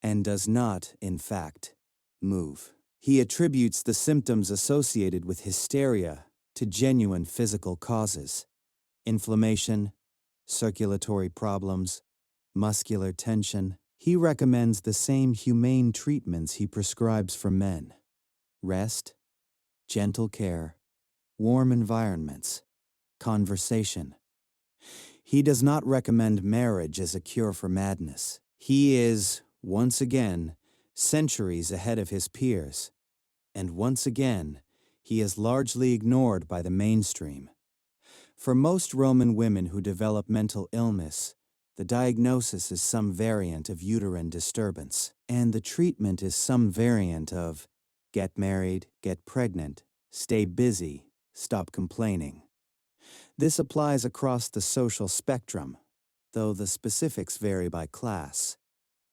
and does not, in fact, move. He attributes the symptoms associated with hysteria to genuine physical causes: inflammation, circulatory problems, muscular tension. He recommends the same humane treatments he prescribes for men: rest, gentle care, warm environments, conversation. He does not recommend marriage as a cure for madness. He is, once again, centuries ahead of his peers, and once again, he is largely ignored by the mainstream. For most Roman women who develop mental illness, the diagnosis is some variant of uterine disturbance, and the treatment is some variant of get married, get pregnant, stay busy, stop complaining. This applies across the social spectrum, though the specifics vary by class.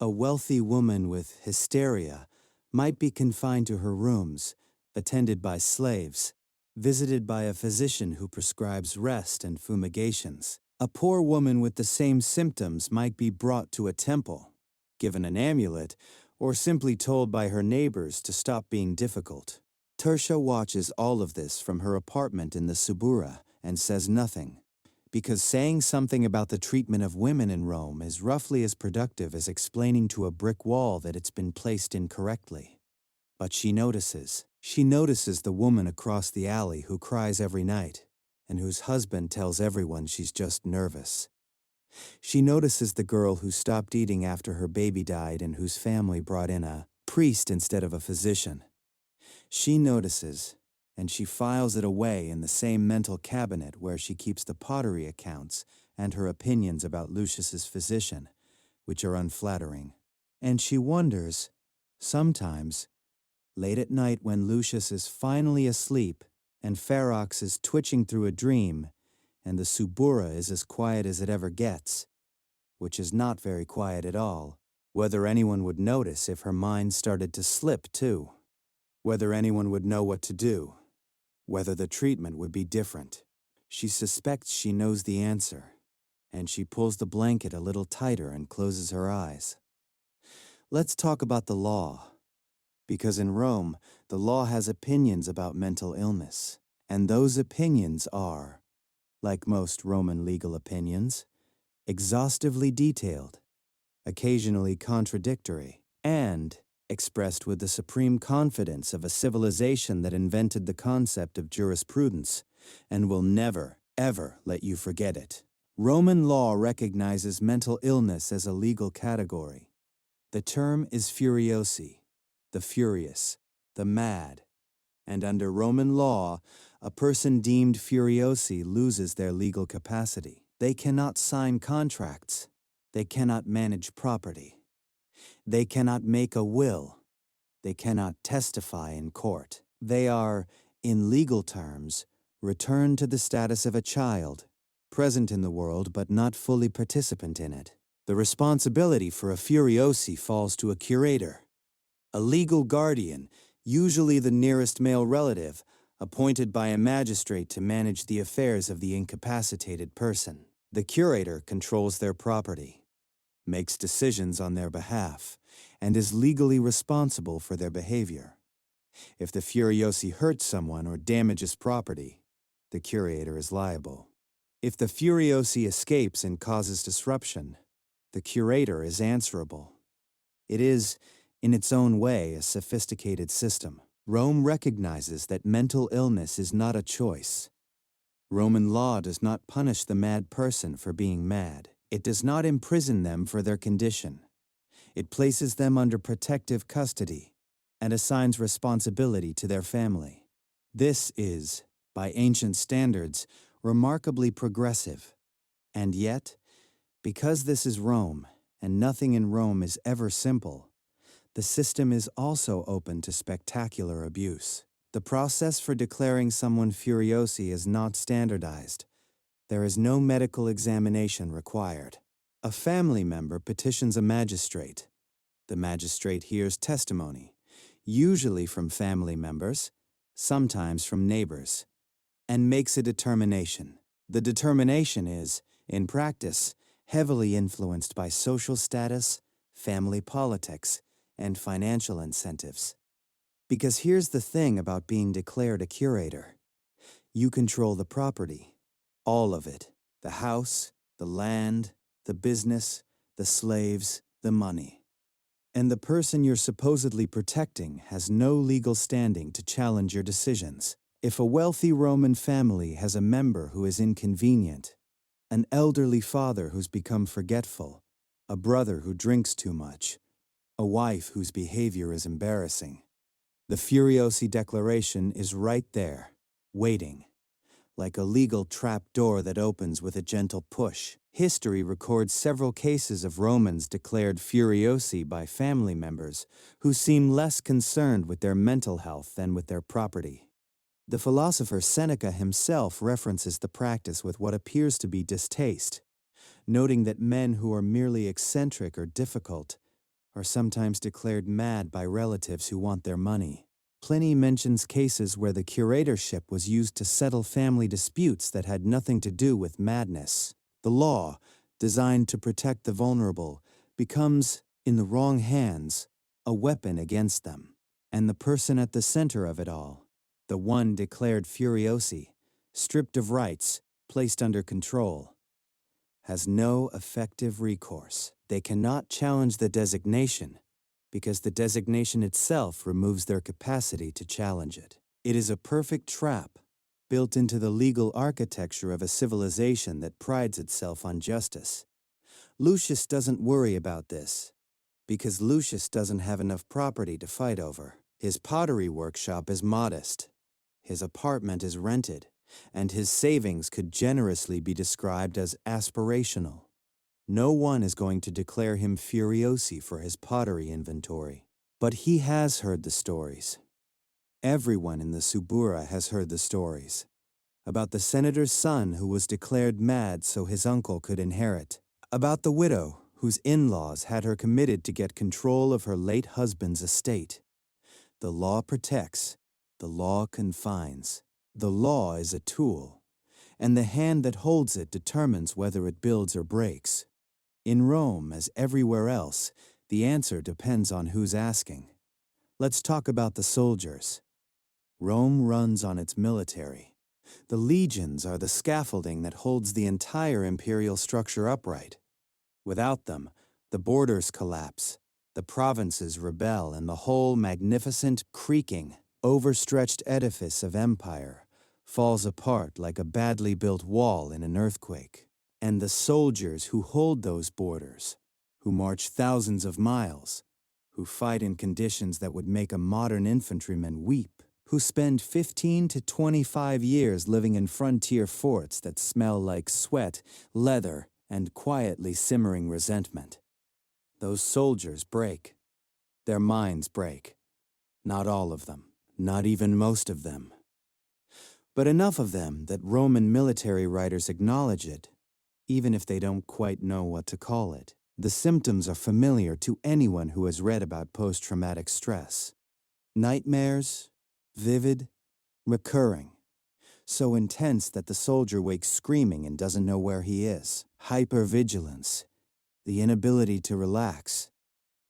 A wealthy woman with hysteria might be confined to her rooms, attended by slaves, visited by a physician who prescribes rest and fumigations. A poor woman with the same symptoms might be brought to a temple, given an amulet, or simply told by her neighbors to stop being difficult. Tertia watches all of this from her apartment in the Subura and says nothing, because saying something about the treatment of women in Rome is roughly as productive as explaining to a brick wall that it's been placed incorrectly. But she notices. She notices the woman across the alley who cries every night, and whose husband tells everyone she's just nervous. She notices the girl who stopped eating after her baby died and whose family brought in a priest instead of a physician. She notices, and she files it away in the same mental cabinet where she keeps the pottery accounts and her opinions about Lucius's physician, which are unflattering. And she wonders, sometimes, late at night when Lucius is finally asleep and Ferox is twitching through a dream and the Subura is as quiet as it ever gets, which is not very quiet at all, whether anyone would notice if her mind started to slip too, whether anyone would know what to do, whether the treatment would be different. She suspects she knows the answer, and she pulls the blanket a little tighter and closes her eyes. Let's talk about the law, because in Rome, the law has opinions about mental illness, and those opinions are, like most Roman legal opinions, exhaustively detailed, occasionally contradictory, and expressed with the supreme confidence of a civilization that invented the concept of jurisprudence and will never, ever let you forget it. Roman law recognizes mental illness as a legal category. The term is furiosi, the furious, the mad, and under Roman law, a person deemed furiosi loses their legal capacity. They cannot sign contracts. They cannot manage property. They cannot make a will. They cannot testify in court. They are, in legal terms, returned to the status of a child, present in the world but not fully participant in it. The responsibility for a furiosi falls to a curator, A legal guardian, usually the nearest male relative, appointed by a magistrate to manage the affairs of the incapacitated person. The curator controls their property, makes decisions on their behalf, and is legally responsible for their behavior. If the furiosi hurts someone or damages property, the curator is liable. If the furiosi escapes and causes disruption, the curator is answerable. It is, in its own way, a sophisticated system. Rome recognizes that mental illness is not a choice. Roman law does not punish the mad person for being mad. It does not imprison them for their condition. It places them under protective custody and assigns responsibility to their family. This is, by ancient standards, remarkably progressive. And yet, because this is Rome, and nothing in Rome is ever simple, the system is also open to spectacular abuse. The process for declaring someone furiosi is not standardized. There is no medical examination required. A family member petitions a magistrate. The magistrate hears testimony, usually from family members, sometimes from neighbors, and makes a determination. The determination is, in practice, heavily influenced by social status, family politics, and financial incentives. Because here's the thing about being declared a curator. You control the property, all of it, the house, the land, the business, the slaves, the money. And the person you're supposedly protecting has no legal standing to challenge your decisions. If a wealthy Roman family has a member who is inconvenient, an elderly father who's become forgetful, a brother who drinks too much, a wife whose behavior is embarrassing, the furiosi declaration is right there, waiting, like a legal trap door that opens with a gentle push. History records several cases of Romans declared furiosi by family members who seem less concerned with their mental health than with their property. The philosopher Seneca himself references the practice with what appears to be distaste, noting that men who are merely eccentric or difficult are sometimes declared mad by relatives who want their money. Pliny mentions cases where the curatorship was used to settle family disputes that had nothing to do with madness. The law, designed to protect the vulnerable, becomes, in the wrong hands, a weapon against them. And the person at the center of it all, the one declared furiosi, stripped of rights, placed under control, has no effective recourse. They cannot challenge the designation because the designation itself removes their capacity to challenge it. It is a perfect trap built into the legal architecture of a civilization that prides itself on justice. Lucius doesn't worry about this because Lucius doesn't have enough property to fight over. His pottery workshop is modest. His apartment is rented, and his savings could generously be described as aspirational. No one is going to declare him furiosi for his pottery inventory. But he has heard the stories. Everyone in the Subura has heard the stories about the senator's son who was declared mad so his uncle could inherit, about the widow whose in-laws had her committed to get control of her late husband's estate. The law protects, the law confines. The law is a tool, and the hand that holds it determines whether it builds or breaks. In Rome, as everywhere else, the answer depends on who's asking. Let's talk about the soldiers. Rome runs on its military. The legions are the scaffolding that holds the entire imperial structure upright. Without them, the borders collapse, the provinces rebel, and the whole magnificent, creaking, overstretched edifice of empire falls apart like a badly built wall in an earthquake. And the soldiers who hold those borders, who march thousands of miles, who fight in conditions that would make a modern infantryman weep, who spend 15 to 25 years living in frontier forts that smell like sweat, leather, and quietly simmering resentment. Those soldiers break. Their minds break. Not all of them, not even most of them. But enough of them that Roman military writers acknowledge it, even if they don't quite know what to call it. The symptoms are familiar to anyone who has read about post-traumatic stress. Nightmares, vivid, recurring, so intense that the soldier wakes screaming and doesn't know where he is. Hypervigilance, the inability to relax,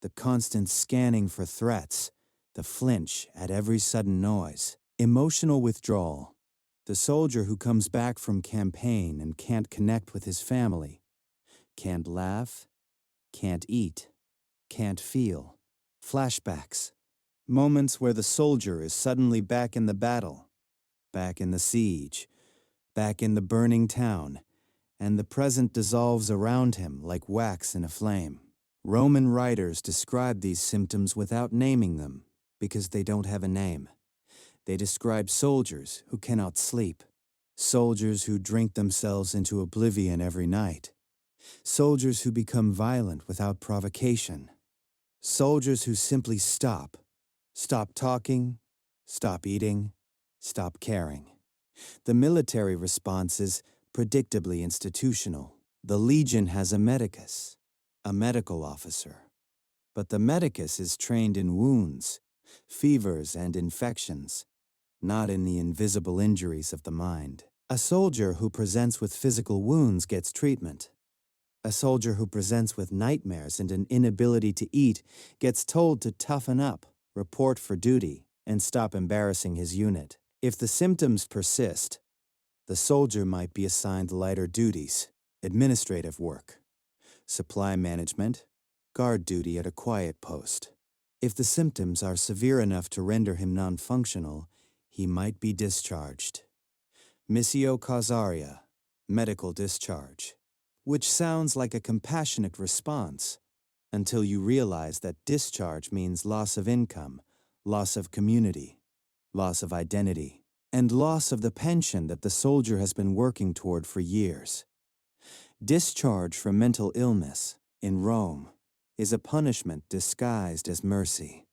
the constant scanning for threats, the flinch at every sudden noise. Emotional withdrawal, the soldier who comes back from campaign and can't connect with his family, can't laugh, can't eat, can't feel. Flashbacks, moments where the soldier is suddenly back in the battle, back in the siege, back in the burning town, and the present dissolves around him like wax in a flame. Roman writers describe these symptoms without naming them because they don't have a name. They describe soldiers who cannot sleep, soldiers who drink themselves into oblivion every night, soldiers who become violent without provocation, soldiers who simply stop talking, stop eating, stop caring. The military response is predictably institutional. The Legion has a medicus, a medical officer. But the medicus is trained in wounds, fevers, and infections, not in the invisible injuries of the mind. A soldier who presents with physical wounds gets treatment. A soldier who presents with nightmares and an inability to eat gets told to toughen up, report for duty, and stop embarrassing his unit. If the symptoms persist, the soldier might be assigned lighter duties, administrative work, supply management, guard duty at a quiet post. If the symptoms are severe enough to render him non-functional, he might be discharged. Missio causaria, medical discharge, which sounds like a compassionate response until you realize that discharge means loss of income, loss of community, loss of identity, and loss of the pension that the soldier has been working toward for years. Discharge for mental illness, in Rome, is a punishment disguised as mercy.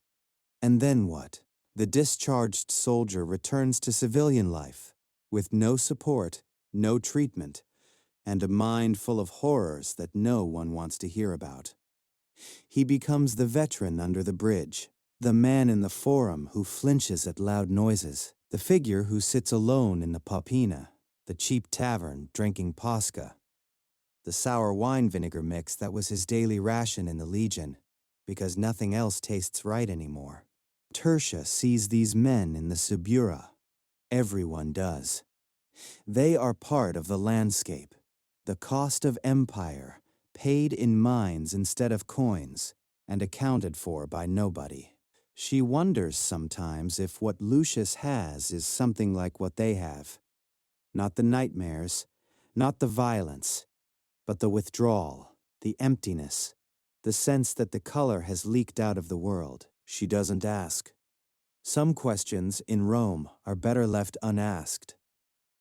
And then what? The discharged soldier returns to civilian life, with no support, no treatment, and a mind full of horrors that no one wants to hear about. He becomes the veteran under the bridge, the man in the forum who flinches at loud noises, the figure who sits alone in the popina, the cheap tavern drinking posca, the sour wine vinegar mix that was his daily ration in the Legion, because nothing else tastes right anymore. Tertia sees these men in the Subura. Everyone does. They are part of the landscape, the cost of empire, paid in mines instead of coins, and accounted for by nobody. She wonders sometimes if what Lucius has is something like what they have. Not the nightmares, not the violence, but the withdrawal, the emptiness, the sense that the color has leaked out of the world. She doesn't ask. Some questions in Rome are better left unasked.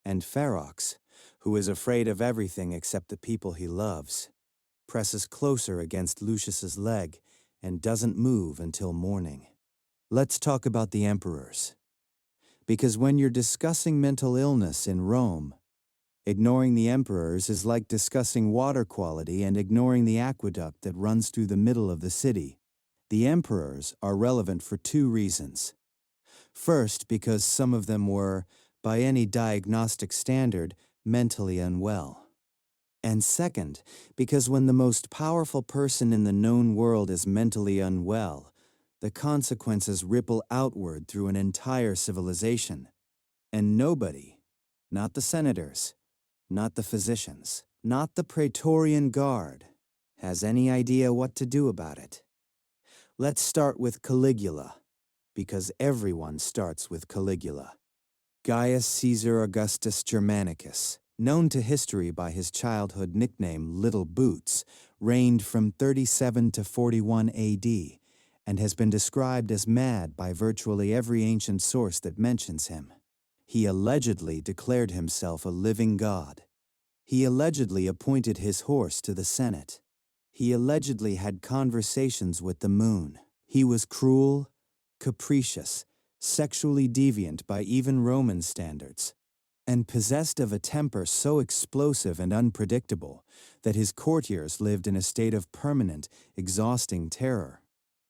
And Ferox, who is afraid of everything except the people he loves, presses closer against Lucius's leg and doesn't move until morning. Let's talk about the emperors. Because when you're discussing mental illness in Rome, ignoring the emperors is like discussing water quality and ignoring the aqueduct that runs through the middle of the city. The emperors are relevant for two reasons. First, because some of them were, by any diagnostic standard, mentally unwell. And second, because when the most powerful person in the known world is mentally unwell, the consequences ripple outward through an entire civilization. And nobody, not the senators, not the physicians, not the Praetorian Guard, has any idea what to do about it. Let's start with Caligula, because everyone starts with Caligula. Gaius Caesar Augustus Germanicus, known to history by his childhood nickname Little Boots, reigned from 37 to 41 AD, and has been described as mad by virtually every ancient source that mentions him. He allegedly declared himself a living god. He allegedly appointed his horse to the Senate. He allegedly had conversations with the moon. He was cruel, capricious, sexually deviant by even Roman standards. and possessed of a temper so explosive and unpredictable that his courtiers lived in a state of permanent, exhausting terror.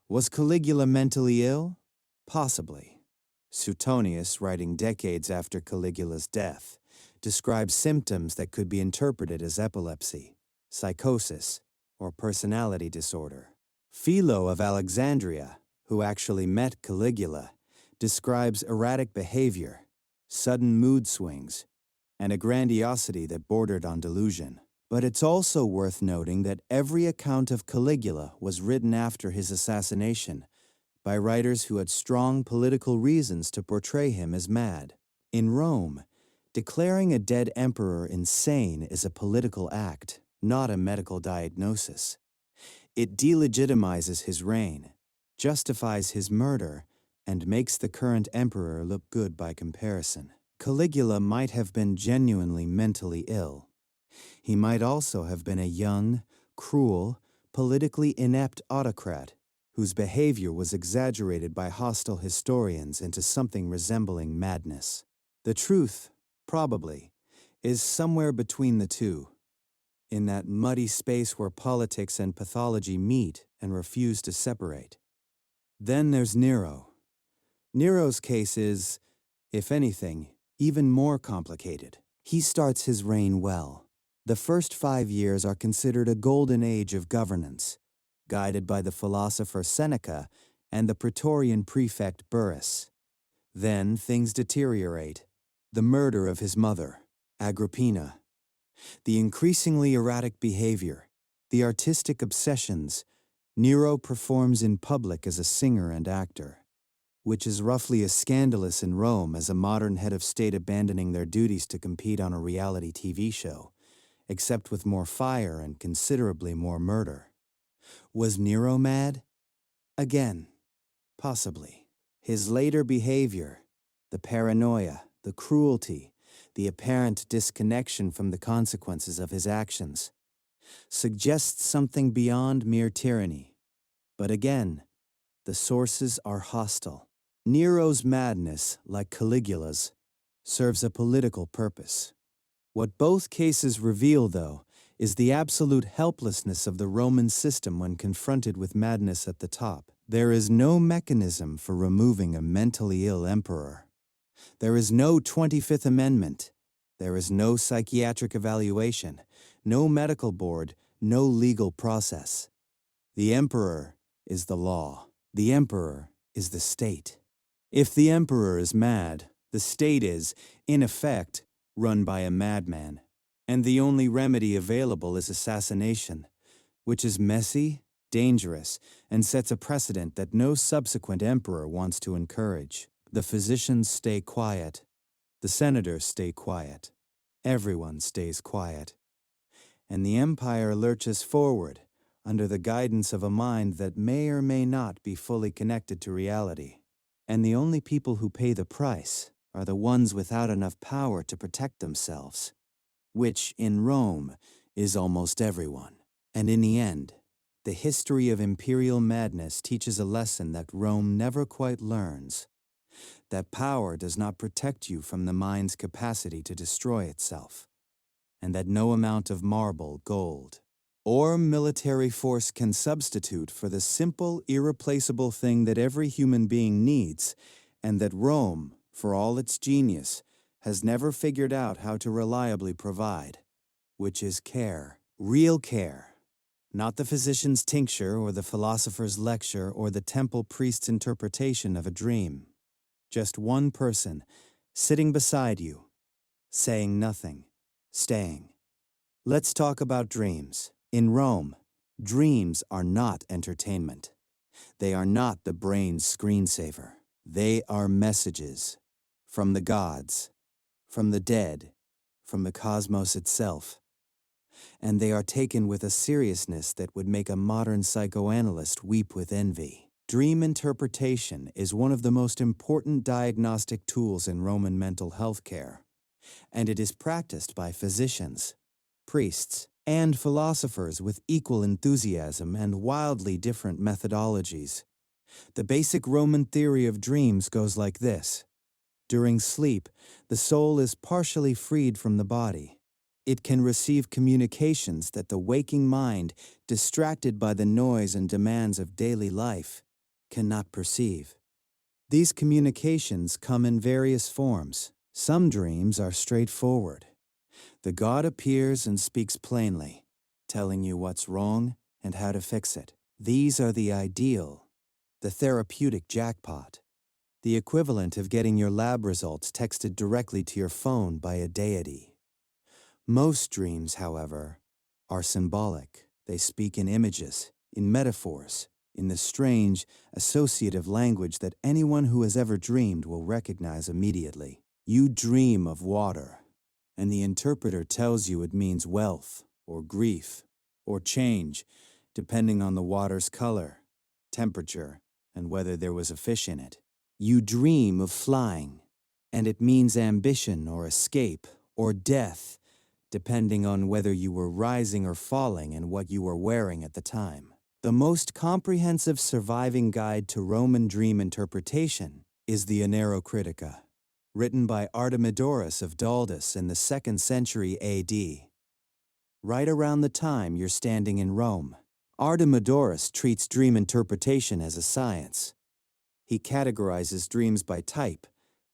Was Caligula mentally ill? Possibly. Suetonius, writing decades after Caligula's death, describes symptoms that could be interpreted as epilepsy, psychosis, or personality disorder. Philo of Alexandria, who actually met Caligula, describes erratic behavior, sudden mood swings, and a grandiosity that bordered on delusion. But it's also worth noting that every account of Caligula was written after his assassination by writers who had strong political reasons to portray him as mad. In Rome, declaring a dead emperor insane is a political act, not a medical diagnosis. It delegitimizes his reign, justifies his murder, and makes the current emperor look good by comparison. Caligula might have been genuinely mentally ill. He might also have been a young, cruel, politically inept autocrat whose behavior was exaggerated by hostile historians into something resembling madness. The truth, probably, is somewhere between the two, in that muddy space where politics and pathology meet and refuse to separate. Then there's Nero. Nero's case is, if anything, even more complicated. He starts his reign well. The first 5 years are considered a golden age of governance, guided by the philosopher Seneca and the Praetorian prefect Burrus. Then things deteriorate. The murder of his mother, Agrippina, the increasingly erratic behavior, the artistic obsessions. Nero performs in public as a singer and actor, which is roughly as scandalous in Rome as a modern head of state abandoning their duties to compete on a reality TV show, except with more fire and considerably more murder. Was Nero mad? Again, possibly. His later behavior, the paranoia, the cruelty, the apparent disconnection from the consequences of his actions, suggests something beyond mere tyranny. But again, the sources are hostile. Nero's madness, like Caligula's, serves a political purpose. What both cases reveal, though, is the absolute helplessness of the Roman system when confronted with madness at the top. There is no mechanism for removing a mentally ill emperor. There is no 25th Amendment. There is no psychiatric evaluation, no medical board, no legal process. The emperor is the law. The emperor is the state. If the emperor is mad, the state is, in effect, run by a madman, and the only remedy available is assassination, which is messy, dangerous, and sets a precedent that no subsequent emperor wants to encourage. The physicians stay quiet. The senators stay quiet. Everyone stays quiet. And the empire lurches forward under the guidance of a mind that may or may not be fully connected to reality. And the only people who pay the price are the ones without enough power to protect themselves, which, in Rome, is almost everyone. And in the end, the history of imperial madness teaches a lesson that Rome never quite learns: that power does not protect you from the mind's capacity to destroy itself, and that no amount of marble, gold, or military force can substitute for the simple, irreplaceable thing that every human being needs, and that Rome, for all its genius, has never figured out how to reliably provide, which is care. Real care. Not the physician's tincture or the philosopher's lecture or the temple priest's interpretation of a dream. Just one person, sitting beside you, saying nothing, staying. Let's talk about dreams. In Rome, dreams are not entertainment. They are not the brain's screensaver. They are messages from the gods, from the dead, from the cosmos itself. And they are taken with a seriousness that would make a modern psychoanalyst weep with envy. Dream interpretation is one of the most important diagnostic tools in Roman mental health care, and it is practiced by physicians, priests, and philosophers with equal enthusiasm and wildly different methodologies. The basic Roman theory of dreams goes like this: During sleep, the soul is partially freed from the body. It can receive communications that the waking mind, distracted by the noise and demands of daily life, cannot perceive. These communications come in various forms. Some dreams are straightforward. The god appears and speaks plainly, telling you what's wrong and how to fix it. These are the ideal, the therapeutic jackpot, the equivalent of getting your lab results texted directly to your phone by a deity. Most dreams, however, are symbolic. They speak in images, in metaphors, in the strange, associative language that anyone who has ever dreamed will recognize immediately. You dream of water, and the interpreter tells you it means wealth, or grief, or change, depending on the water's color, temperature, and whether there was a fish in it. You dream of flying, and it means ambition or escape, or death, depending on whether you were rising or falling and what you were wearing at the time. The most comprehensive surviving guide to Roman dream interpretation is the Critica, written by Artemidorus of Daldis in the 2nd century AD. Right around the time you're standing in Rome, Artemidorus treats dream interpretation as a science. He categorizes dreams by type,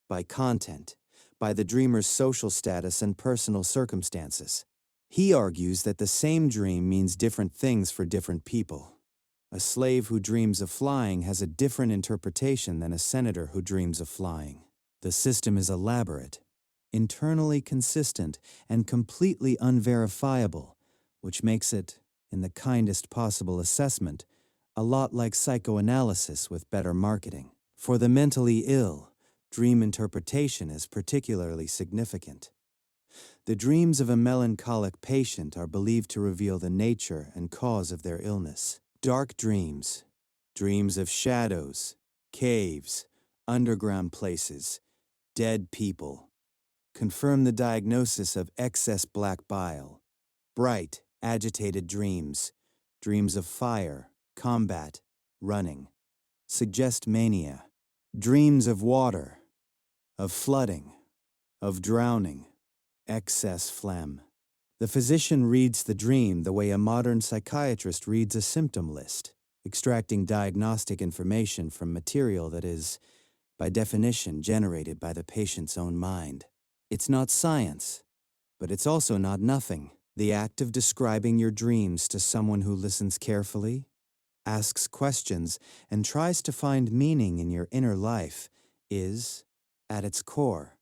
by content, by the dreamer's social status and personal circumstances. He argues that the same dream means different things for different people. A slave who dreams of flying has a different interpretation than a senator who dreams of flying. The system is elaborate, internally consistent, and completely unverifiable, which makes it, in the kindest possible assessment, a lot like psychoanalysis with better marketing. For the mentally ill, dream interpretation is particularly significant. The dreams of a melancholic patient are believed to reveal the nature and cause of their illness. Dark dreams, dreams of shadows, caves, underground places, dead people, confirm the diagnosis of excess black bile. Bright, agitated dreams, dreams of fire, combat, running, suggest mania. Dreams of water, of flooding, of drowning, excess phlegm. The physician reads the dream the way a modern psychiatrist reads a symptom list, extracting diagnostic information from material that is, by definition, generated by the patient's own mind. It's not science, but it's also not nothing. The act of describing your dreams to someone who listens carefully, asks questions, and tries to find meaning in your inner life is, at its core,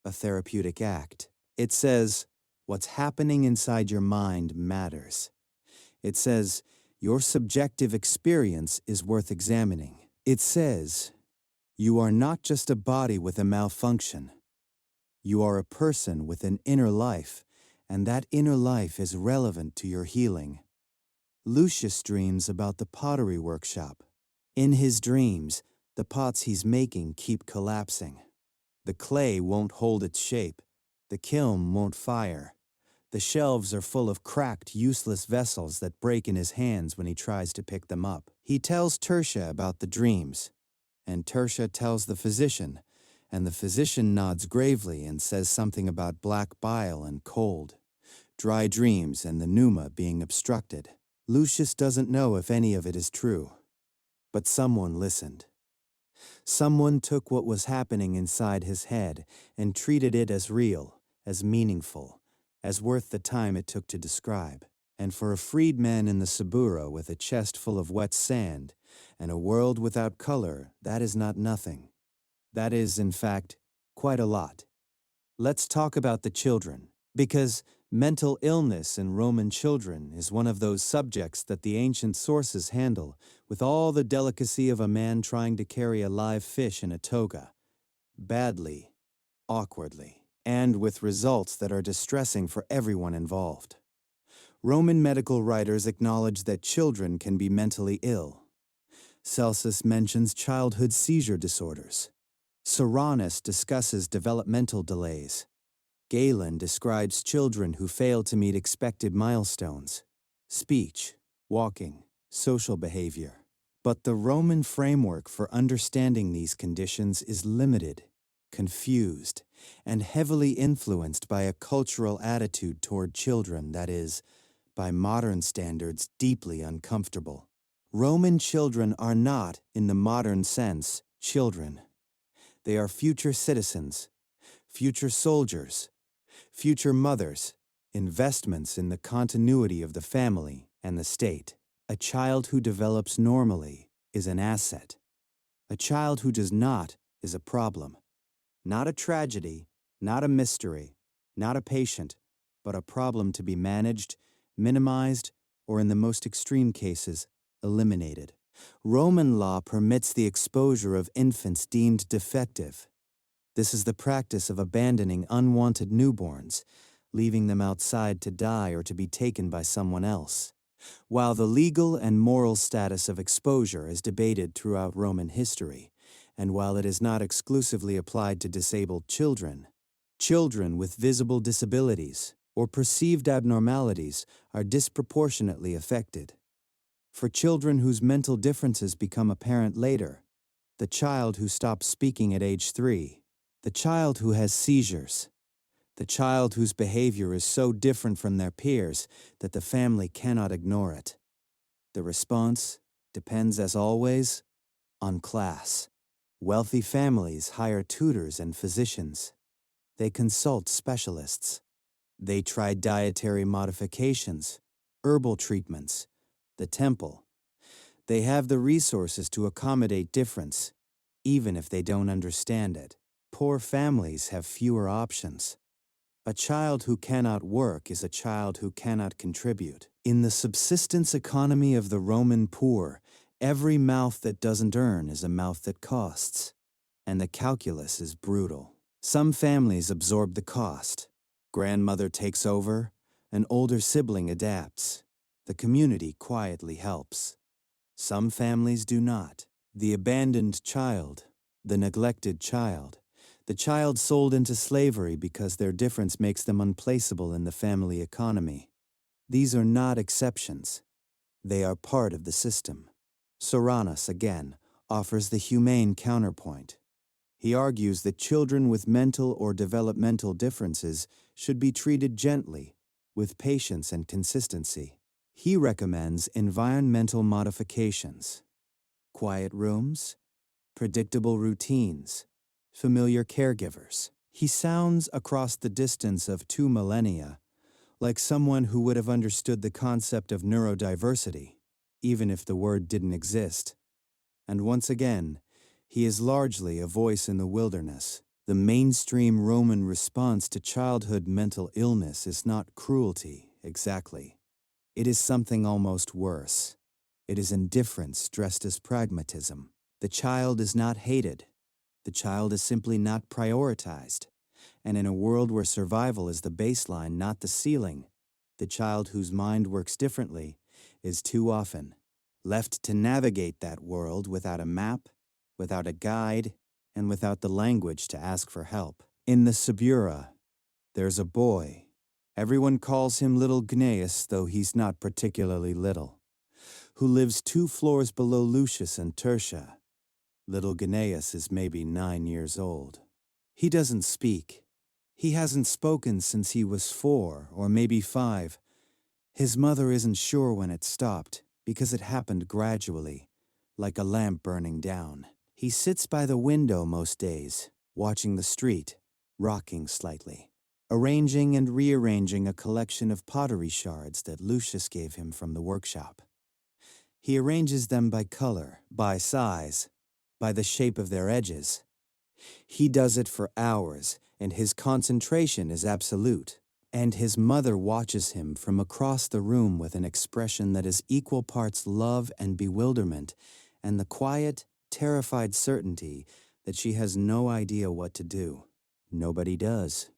a therapeutic act. It says, what's happening inside your mind matters. It says, your subjective experience is worth examining. It says, you are not just a body with a malfunction. You are a person with an inner life, and that inner life is relevant to your healing. Lucius dreams about the pottery workshop. In his dreams, the pots he's making keep collapsing. The clay won't hold its shape. The kiln won't fire. The shelves are full of cracked, useless vessels that break in his hands when he tries to pick them up. He tells Tertia about the dreams, and Tertia tells the physician, and the physician nods gravely and says something about black bile and cold, dry dreams and the pneuma being obstructed. Lucius doesn't know if any of it is true, but someone listened. Someone took what was happening inside his head and treated it as real, as meaningful, as worth the time it took to describe. And for a freedman in the Subura with a chest full of wet sand and a world without color, that is not nothing. That is, in fact, quite a lot. Let's talk about the children, because mental illness in Roman children is one of those subjects that the ancient sources handle with all the delicacy of a man trying to carry a live fish in a toga, badly, awkwardly, and with results that are distressing for everyone involved. Roman medical writers acknowledge that children can be mentally ill. Celsus mentions childhood seizure disorders. Soranus discusses developmental delays. Galen describes children who fail to meet expected milestones, speech, walking, social behavior. But the Roman framework for understanding these conditions is limited. confused, and heavily influenced by a cultural attitude toward children that is, by modern standards, deeply uncomfortable. Roman children are not, in the modern sense, children. They are future citizens, future soldiers, future mothers, investments in the continuity of the family and the state. A child who develops normally is an asset. A child who does not is a problem. Not a tragedy, not a mystery, not a patient, but a problem to be managed, minimized, or in the most extreme cases, eliminated. Roman law permits the exposure of infants deemed defective. This is the practice of abandoning unwanted newborns, leaving them outside to die or to be taken by someone else. While the legal and moral status of exposure is debated throughout Roman history, and while it is not exclusively applied to disabled children, children with visible disabilities or perceived abnormalities are disproportionately affected. For children whose mental differences become apparent later, the child who stops speaking at age 3, the child who has seizures, the child whose behavior is so different from their peers that the family cannot ignore it. The response depends, as always, on class. Wealthy families hire tutors and physicians. They consult specialists. They try dietary modifications, herbal treatments, the temple. They have the resources to accommodate difference, even if they don't understand it. Poor families have fewer options. A child who cannot work is a child who cannot contribute. In the subsistence economy of the Roman poor, every mouth that doesn't earn is a mouth that costs, and the calculus is brutal. Some families absorb the cost. Grandmother takes over, an older sibling adapts. The community quietly helps. Some families do not. The abandoned child, the neglected child, the child sold into slavery because their difference makes them unplaceable in the family economy. These are not exceptions. They are part of the system. Soranus, again, offers the humane counterpoint. He argues that children with mental or developmental differences should be treated gently, with patience and consistency. He recommends environmental modifications, quiet rooms, predictable routines, familiar caregivers. He sounds, across the distance of 2 millennia, like someone who would have understood the concept of neurodiversity, even if the word didn't exist. And once again, he is largely a voice in the wilderness. The mainstream Roman response to childhood mental illness is not cruelty, exactly. It is something almost worse. It is indifference dressed as pragmatism. The child is not hated. The child is simply not prioritized. And in a world where survival is the baseline, not the ceiling, the child whose mind works differently is too often left to navigate that world without a map, without a guide, and without the language to ask for help. In the Subura, there's a boy. Everyone calls him Little Gnaeus, though he's not particularly little, who lives 2 floors below Lucius and Tertia. Little Gnaeus is maybe 9 years old. He doesn't speak. He hasn't spoken since he was 4 or maybe 5. His mother isn't sure when it stopped, because it happened gradually, like a lamp burning down. He sits by the window most days, watching the street, rocking slightly, arranging and rearranging a collection of pottery shards that Lucius gave him from the workshop. He arranges them by color, by size, by the shape of their edges. He does it for hours, and his concentration is absolute. And his mother watches him from across the room with an expression that is equal parts love and bewilderment, and the quiet, terrified certainty that she has no idea what to do. Nobody does.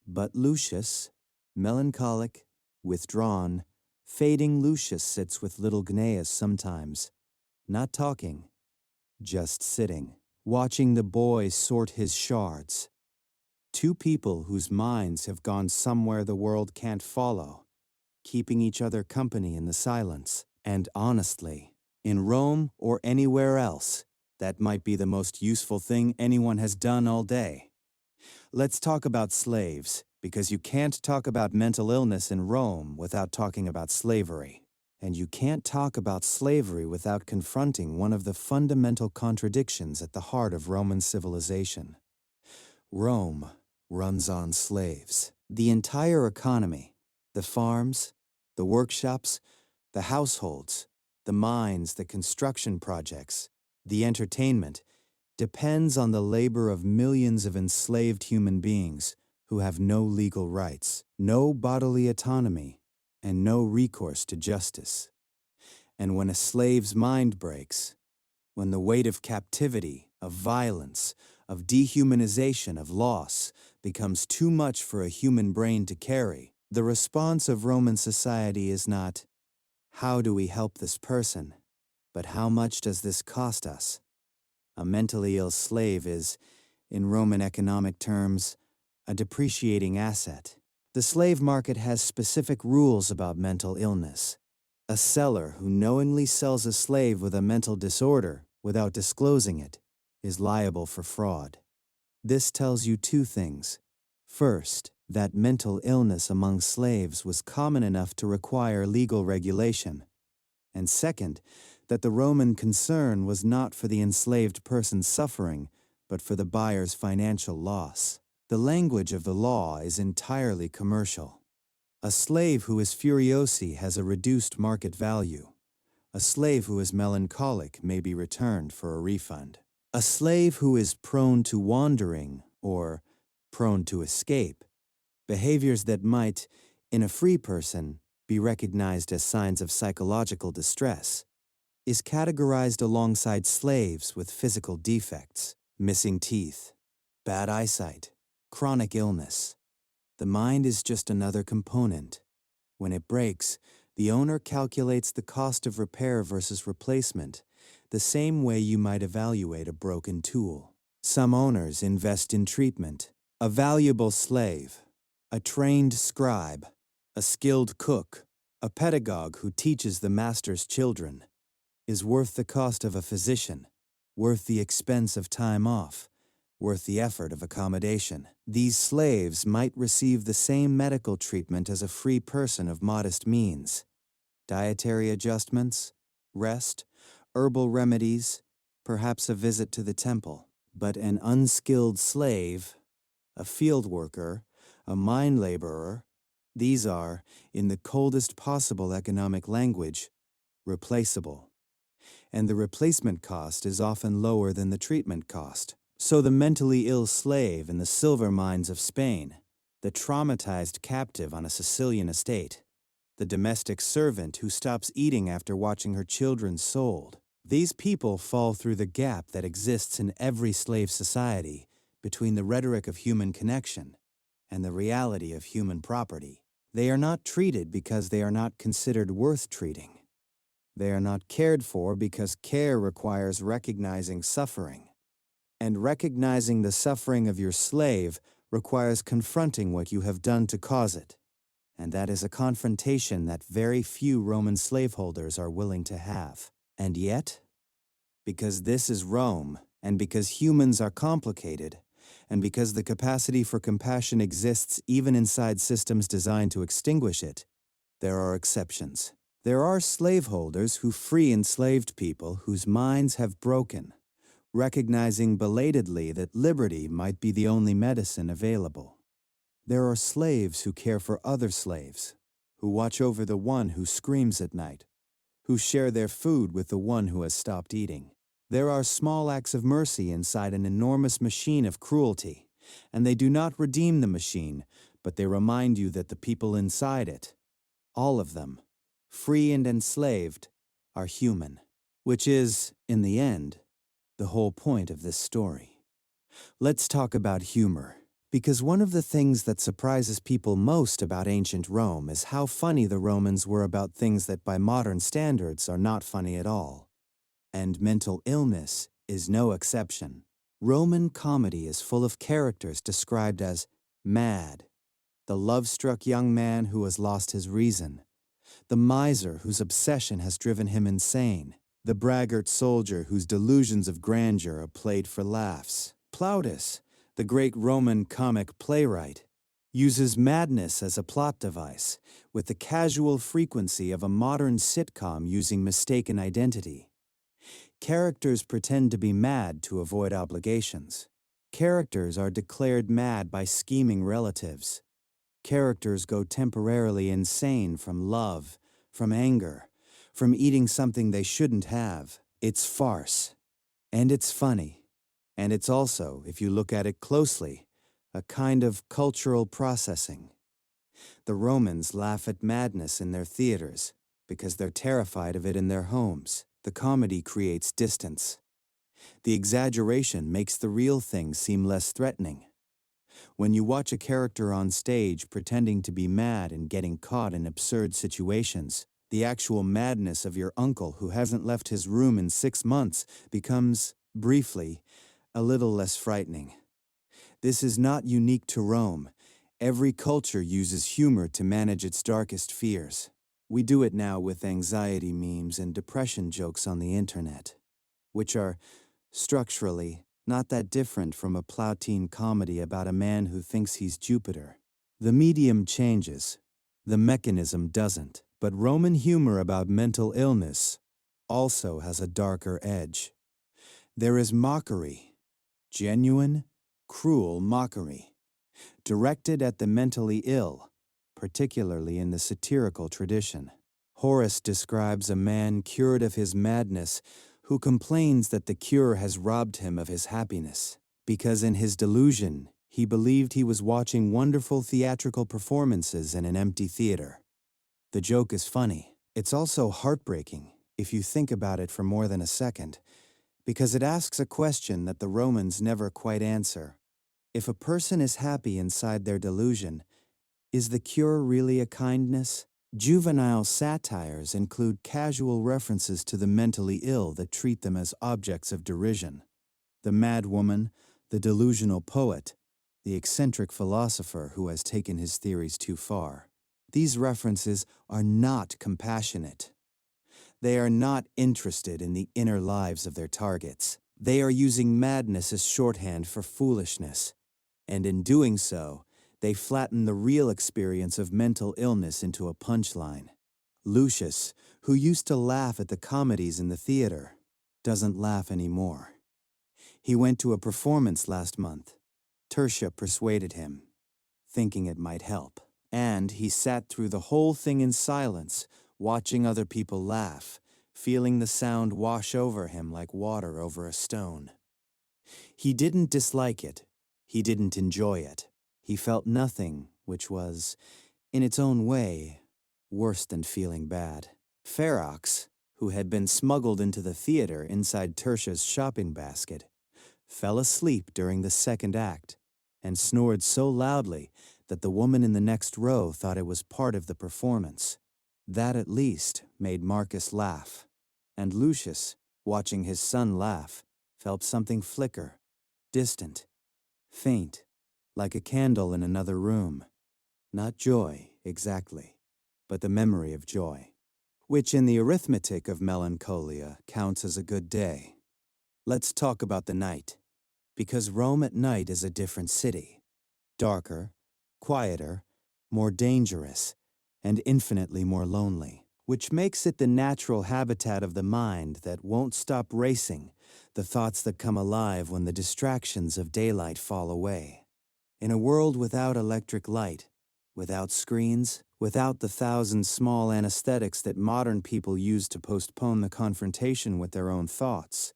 But Lucius, melancholic, withdrawn, fading Lucius sits with little Gnaeus sometimes, not talking, just sitting, watching the boy sort his shards. 2 people whose minds have gone somewhere the world can't follow, keeping each other company in the silence. And honestly, in Rome or anywhere else, that might be the most useful thing anyone has done all day. Let's talk about slaves, because you can't talk about mental illness in Rome without talking about slavery. And you can't talk about slavery without confronting one of the fundamental contradictions at the heart of Roman civilization. Rome runs on slaves. The entire economy, the farms, the workshops, the households, the mines, the construction projects, the entertainment, depends on the labor of millions of enslaved human beings who have no legal rights, no bodily autonomy, and no recourse to justice. And when a slave's mind breaks, when the weight of captivity, of violence, of dehumanization, of loss becomes too much for a human brain to carry, the response of Roman society is not, "How do we help this person?" but "How much does this cost us?" A mentally ill slave is, in Roman economic terms, a depreciating asset. The slave market has specific rules about mental illness. A seller who knowingly sells a slave with a mental disorder without disclosing it is liable for fraud. This tells you two things. First, that mental illness among slaves was common enough to require legal regulation. And second, that the Roman concern was not for the enslaved person's suffering, but for the buyer's financial loss. The language of the law is entirely commercial. A slave who is furiosi has a reduced market value. A slave who is melancholic may be returned for a refund. A slave who is prone to wandering, or prone to escape, behaviors that might, in a free person, be recognized as signs of psychological distress, is categorized alongside slaves with physical defects, missing teeth, bad eyesight, chronic illness. The mind is just another component. When it breaks, the owner calculates the cost of repair versus replacement, the same way you might evaluate a broken tool. Some owners invest in treatment. A valuable slave, a trained scribe, a skilled cook, a pedagogue who teaches the master's children, is worth the cost of a physician, worth the expense of time off, worth the effort of accommodation. These slaves might receive the same medical treatment as a free person of modest means. Dietary adjustments, rest, herbal remedies, perhaps a visit to the temple. But an unskilled slave, a field worker, a mine laborer, these are, in the coldest possible economic language, replaceable. And the replacement cost is often lower than the treatment cost. So the mentally ill slave in the silver mines of Spain, the traumatized captive on a Sicilian estate, the domestic servant who stops eating after watching her children sold, these people fall through the gap that exists in every slave society between the rhetoric of human connection and the reality of human property. They are not treated because they are not considered worth treating. They are not cared for because care requires recognizing suffering. And recognizing the suffering of your slave requires confronting what you have done to cause it. And that is a confrontation that very few Roman slaveholders are willing to have. And yet, because this is Rome, and because humans are complicated, and because the capacity for compassion exists even inside systems designed to extinguish it, there are exceptions. There are slaveholders who free enslaved people whose minds have broken, recognizing belatedly that liberty might be the only medicine available. There are slaves who care for other slaves, who watch over the one who screams at night, who share their food with the one who has stopped eating. There are small acts of mercy inside an enormous machine of cruelty, and they do not redeem the machine, but they remind you that the people inside it, all of them, free and enslaved, are human, which is, in the end, the whole point of this story. Let's talk about humor. Because one of the things that surprises people most about ancient Rome is how funny the Romans were about things that by modern standards are not funny at all. And mental illness is no exception. Roman comedy is full of characters described as mad, the love-struck young man who has lost his reason, the miser whose obsession has driven him insane, the braggart soldier whose delusions of grandeur are played for laughs, Plautus, the great Roman comic playwright, uses madness as a plot device, with the casual frequency of a modern sitcom using mistaken identity. Characters pretend to be mad to avoid obligations. Characters are declared mad by scheming relatives. Characters go temporarily insane from love, from anger, from eating something they shouldn't have. It's farce. And it's funny. And it's also, if you look at it closely, a kind of cultural processing. The Romans laugh at madness in their theaters because they're terrified of it in their homes. The comedy creates distance. The exaggeration makes the real thing seem less threatening. When you watch a character on stage pretending to be mad and getting caught in absurd situations, the actual madness of your uncle who hasn't left his room in 6 months becomes, briefly, a little less frightening. This is not unique to Rome. Every culture uses humor to manage its darkest fears. We do it now with anxiety memes and depression jokes on the internet, which are, structurally, not that different from a Plautin comedy about a man who thinks he's Jupiter. The medium changes. The mechanism doesn't. But Roman humor about mental illness also has a darker edge. There is mockery, genuine, cruel mockery, directed at the mentally ill, particularly in the satirical tradition. Horace describes a man cured of his madness who complains that the cure has robbed him of his happiness, because in his delusion he believed he was watching wonderful theatrical performances in an empty theater. The joke is funny. It's also heartbreaking, if you think about it for more than a second, because it asks a question that the Romans never quite answer. If a person is happy inside their delusion, is the cure really a kindness? Juvenile satires include casual references to the mentally ill that treat them as objects of derision. The mad woman, the delusional poet, the eccentric philosopher who has taken his theories too far. These references are not compassionate. They are not interested in the inner lives of their targets. They are using madness as shorthand for foolishness, and in doing so, they flatten the real experience of mental illness into a punchline. Lucius, who used to laugh at the comedies in the theater, doesn't laugh anymore. He went to a performance last month. Tertia persuaded him, thinking it might help. And he sat through the whole thing in silence, watching other people laugh, feeling the sound wash over him like water over a stone. He didn't dislike it. He didn't enjoy it. He felt nothing, which was, in its own way, worse than feeling bad. Ferox, who had been smuggled into the theater inside Tertia's shopping basket, fell asleep during the second act and snored so loudly that the woman in the next row thought it was part of the performance. That at least made Marcus laugh, and Lucius, watching his son laugh, felt something flicker, distant, faint, like a candle in another room. Not joy, exactly, but the memory of joy, which in the arithmetic of melancholia counts as a good day. Let's talk about the night, because Rome at night is a different city. Darker, quieter, more dangerous, and infinitely more lonely, which makes it the natural habitat of the mind that won't stop racing, the thoughts that come alive when the distractions of daylight fall away. In a world without electric light, without screens, without the thousand small anesthetics that modern people use to postpone the confrontation with their own thoughts,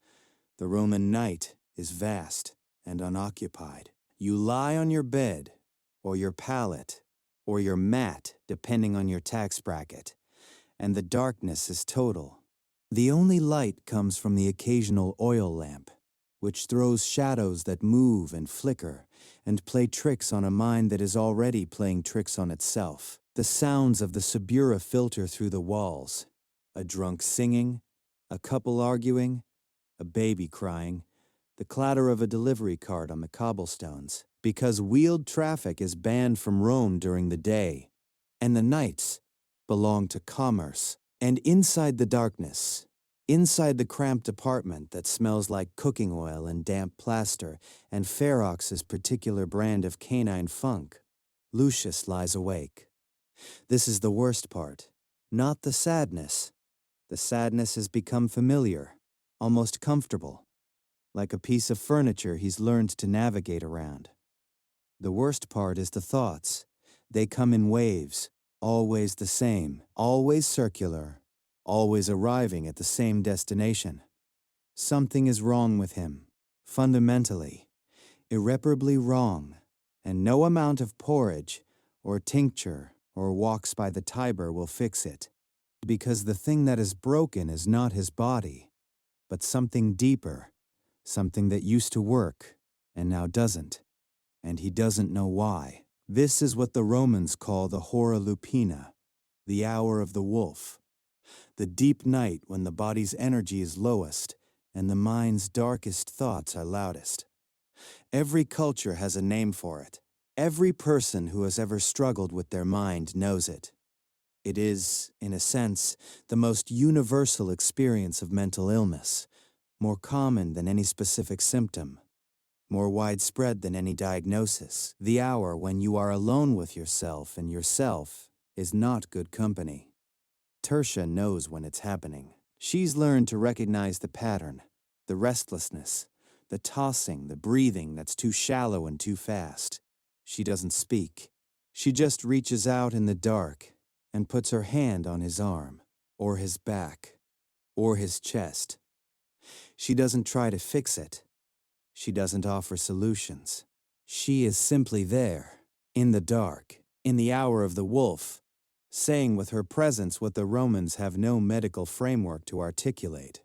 the Roman night is vast and unoccupied. You lie on your bed, or your pallet, or your mat, depending on your tax bracket, and the darkness is total. The only light comes from the occasional oil lamp, which throws shadows that move and flicker and play tricks on a mind that is already playing tricks on itself. The sounds of the Subura filter through the walls. A drunk singing, a couple arguing, a baby crying, the clatter of a delivery cart on the cobblestones, because wheeled traffic is banned from Rome during the day, and the nights belong to commerce. And inside the darkness, Inside the cramped apartment that smells like cooking oil and damp plaster and Ferox's particular brand of canine funk, Lucius lies awake. This is the worst part, not the sadness. The sadness has become familiar, almost comfortable, like a piece of furniture he's learned to navigate around. The worst part is the thoughts. They come in waves, always the same, always circular, always arriving at the same destination. Something is wrong with him, fundamentally, irreparably wrong, and no amount of porridge, or tincture, or walks by the Tiber will fix it, because the thing that is broken is not his body, but something deeper, something that used to work, and now doesn't, and he doesn't know why. This is what the Romans call the hora lupina, the hour of the wolf, the deep night when the body's energy is lowest and the mind's darkest thoughts are loudest. Every culture has a name for it. Every person who has ever struggled with their mind knows it. It is, in a sense, the most universal experience of mental illness, more common than any specific symptom, more widespread than any diagnosis. The hour when you are alone with yourself and yourself is not good company. Tertia knows when it's happening. She's learned to recognize the pattern, the restlessness, the tossing, the breathing that's too shallow and too fast. She doesn't speak. She just reaches out in the dark and puts her hand on his arm, or his back, or his chest. She doesn't try to fix it. She doesn't offer solutions. She is simply there, in the dark, in the hour of the wolf, saying with her presence what the Romans have no medical framework to articulate.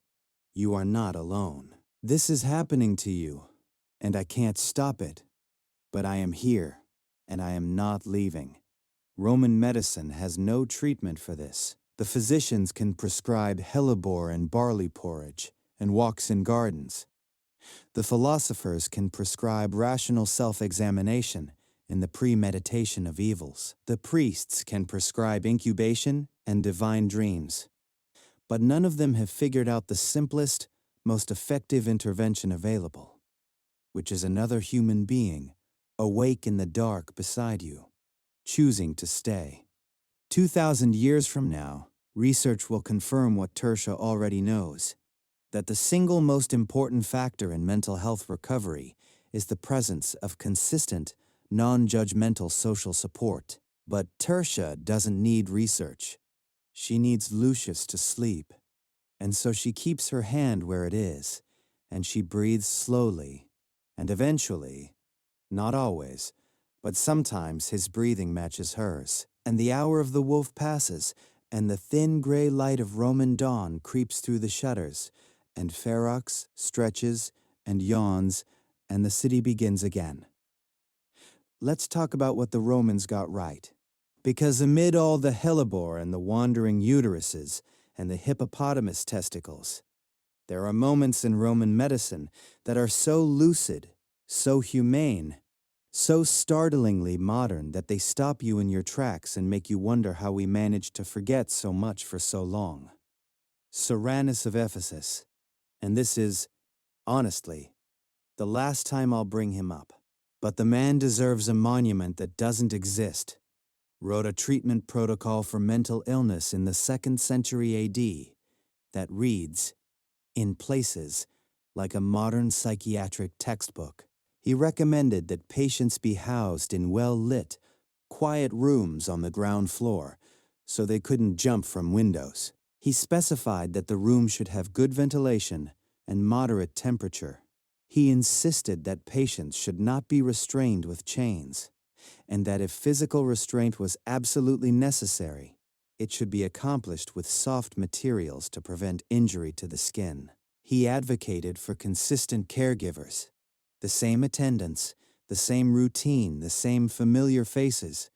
You are not alone. This is happening to you, and I can't stop it. But I am here, and I am not leaving. Roman medicine has no treatment for this. The physicians can prescribe hellebore and barley porridge, and walks in gardens. The philosophers can prescribe rational self-examination and the premeditation of evils. The priests can prescribe incubation and divine dreams. But none of them have figured out the simplest, most effective intervention available, which is another human being, awake in the dark beside you, choosing to stay. 2,000 years from now, research will confirm what Tertia already knows, that the single most important factor in mental health recovery is the presence of consistent, non-judgmental social support. But Tertia doesn't need research. She needs Lucius to sleep. And so she keeps her hand where it is, and she breathes slowly, and eventually, not always, but sometimes his breathing matches hers, and the hour of the wolf passes, and the thin gray light of Roman dawn creeps through the shutters, and Ferox stretches and yawns, and the city begins again. Let's talk about what the Romans got right. Because amid all the hellebore and the wandering uteruses and the hippopotamus testicles, there are moments in Roman medicine that are so lucid, so humane, so startlingly modern that they stop you in your tracks and make you wonder how we managed to forget so much for so long. Soranus of Ephesus, and this is, honestly, the last time I'll bring him up. But the man deserves a monument that doesn't exist. Wrote a treatment protocol for mental illness in the 2nd century AD that reads, in places, like a modern psychiatric textbook. He recommended that patients be housed in well-lit, quiet rooms on the ground floor so they couldn't jump from windows. He specified that the room should have good ventilation and moderate temperature. He insisted that patients should not be restrained with chains, and that if physical restraint was absolutely necessary, it should be accomplished with soft materials to prevent injury to the skin. He advocated for consistent caregivers, the same attendants, the same routine, the same familiar faces,